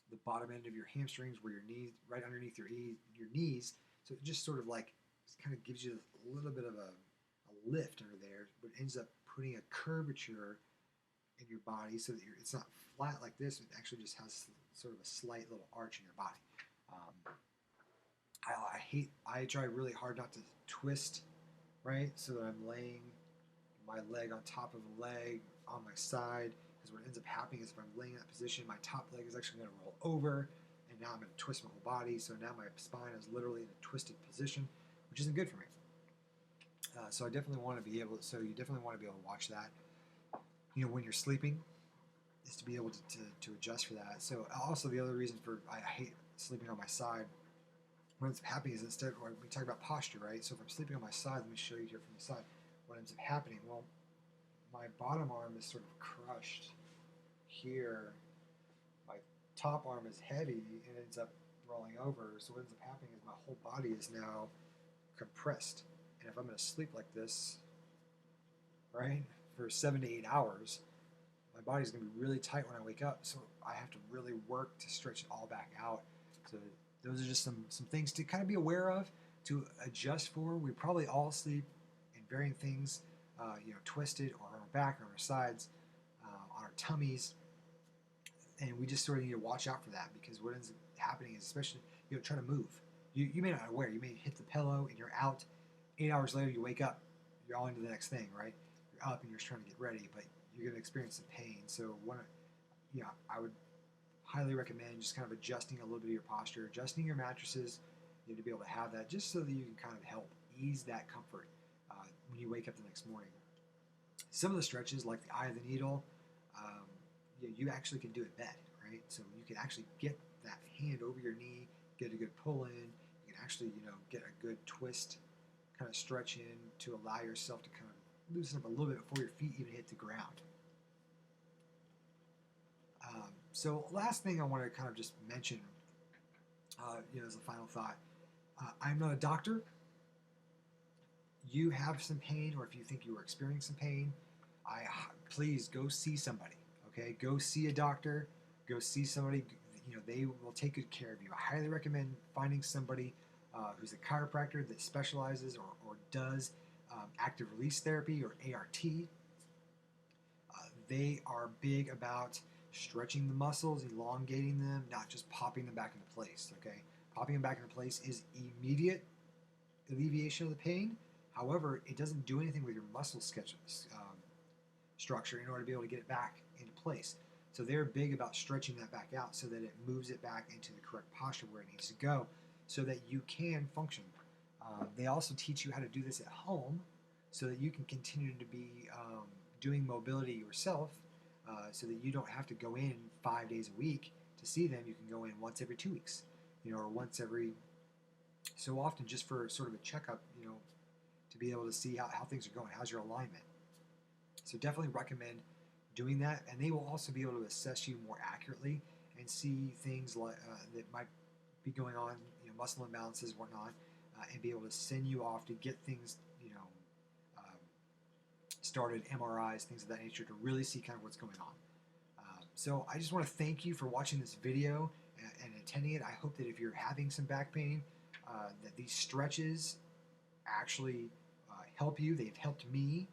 the bottom end of your hamstrings, where your knees, right underneath your knees. So it just sort of like kind of gives you a little bit of a lift under there, but ends up putting a curvature in your body so that it's not flat like this. It actually just has sort of a slight little arch in your body. I try really hard not to twist, right? So that I'm laying my leg on top of a leg on my side, because what ends up happening is if I'm laying in that position, my top leg is actually going to roll over, and now I'm going to twist my whole body. So now my spine is literally in a twisted position, which isn't good for me. So I definitely want to be able. So you definitely want to be able to watch that. When you're sleeping, is to be able to adjust for that. So also the other reason for I hate sleeping on my side. What ends up happening is instead when we talk about posture, right? So if I'm sleeping on my side, let me show you here from the side. What ends up happening? Well, my bottom arm is sort of crushed here. My top arm is heavy and ends up rolling over. So what ends up happening is my whole body is now compressed. And if I'm going to sleep like this, right, for 7 to 8 hours, my body's going to be really tight when I wake up. So I have to really work to stretch it all back out. So those are just some things to kind of be aware of, to adjust for. We probably all sleep in varying things, twisted or on our back or on our sides, on our tummies. And we just sort of need to watch out for that, because what ends up happening is, especially, try to move. You may not be aware. You may hit the pillow and you're out. 8 hours later, you wake up. You're on to the next thing, right? You're up and you're just trying to get ready, but you're going to experience some pain. So I would highly recommend just kind of adjusting a little bit of your posture, adjusting your mattresses, to be able to have that, just so that you can kind of help ease that comfort when you wake up the next morning. Some of the stretches, like the eye of the needle, you actually can do in bed, right? So you can actually get that hand over your knee, get a good pull in. You can actually, get a good twist, kind of stretch in to allow yourself to kind of loosen up a little bit before your feet even hit the ground. So last thing I want to kind of just mention, as a final thought, I'm not a doctor. You have some pain, or if you think you are experiencing pain, please go see somebody. Okay, go see a doctor. Go see somebody. You know, they will take good care of you. I highly recommend finding somebody who's a chiropractor that specializes or does active release therapy or ART. They are big about stretching the muscles, elongating them, not just popping them back into place. Okay, popping them back into place is immediate alleviation of the pain. However, it doesn't do anything with your muscle structure in order to be able to get it back into place. So they're big about stretching that back out so that it moves it back into the correct posture where it needs to go so that you can function. They also teach you how to do this at home so that you can continue to be doing mobility yourself so that you don't have to go in 5 days a week to see them. You can go in once every 2 weeks, or once every so often, just for sort of a checkup, to be able to see how things are going. How's your alignment? So definitely recommend doing that, and they will also be able to assess you more accurately and see things like that might be going on, muscle imbalances, whatnot, and be able to send you off to get things, um, started, MRIs, things of that nature, to really see kind of what's going on. So I just want to thank you for watching this video and attending it. I hope that if you're having some back pain, that these stretches actually help you. They've helped me,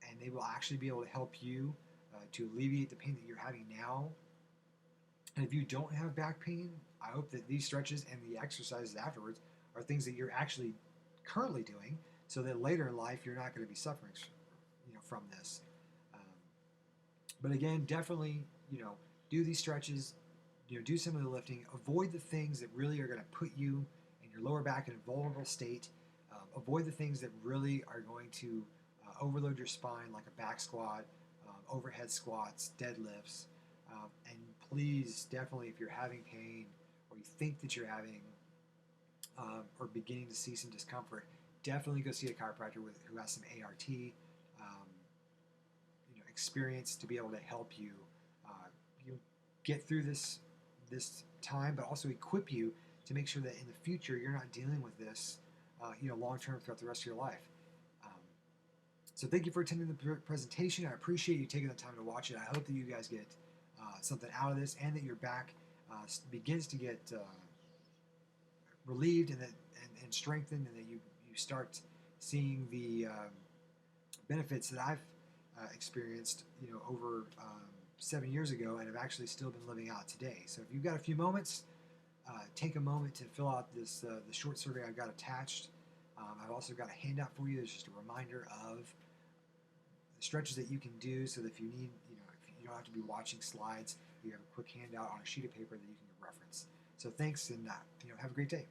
and they will actually be able to help you to alleviate the pain that you're having now. And if you don't have back pain, I hope that these stretches and the exercises afterwards are things that you're actually currently doing, so that later in life you're not going to be suffering, from this. But again, definitely, do these stretches, do some of the lifting. Avoid the things that really are going to put you and your lower back in a vulnerable state. Avoid the things that really are going to overload your spine, like a back squat, overhead squats, deadlifts. And please, definitely, if you're having pain or you think that you're having or beginning to see some discomfort, definitely go see a chiropractor who has some ART experience to be able to help you get through this time, but also equip you to make sure that in the future you're not dealing with this long term throughout the rest of your life. So thank you for attending the presentation. I appreciate you taking the time to watch it. I hope that you guys get something out of this, and that your back begins to get relieved and strengthened, and that you start seeing the benefits that I've experienced over 7 years ago, and have actually still been living out today. So if you've got a few moments, take a moment to fill out this the short survey I've got attached. I've also got a handout for you. It's just a reminder of the stretches that you can do, so that if you need, if you don't have to be watching slides, you have a quick handout on a sheet of paper that you can reference. So thanks, and have a great day.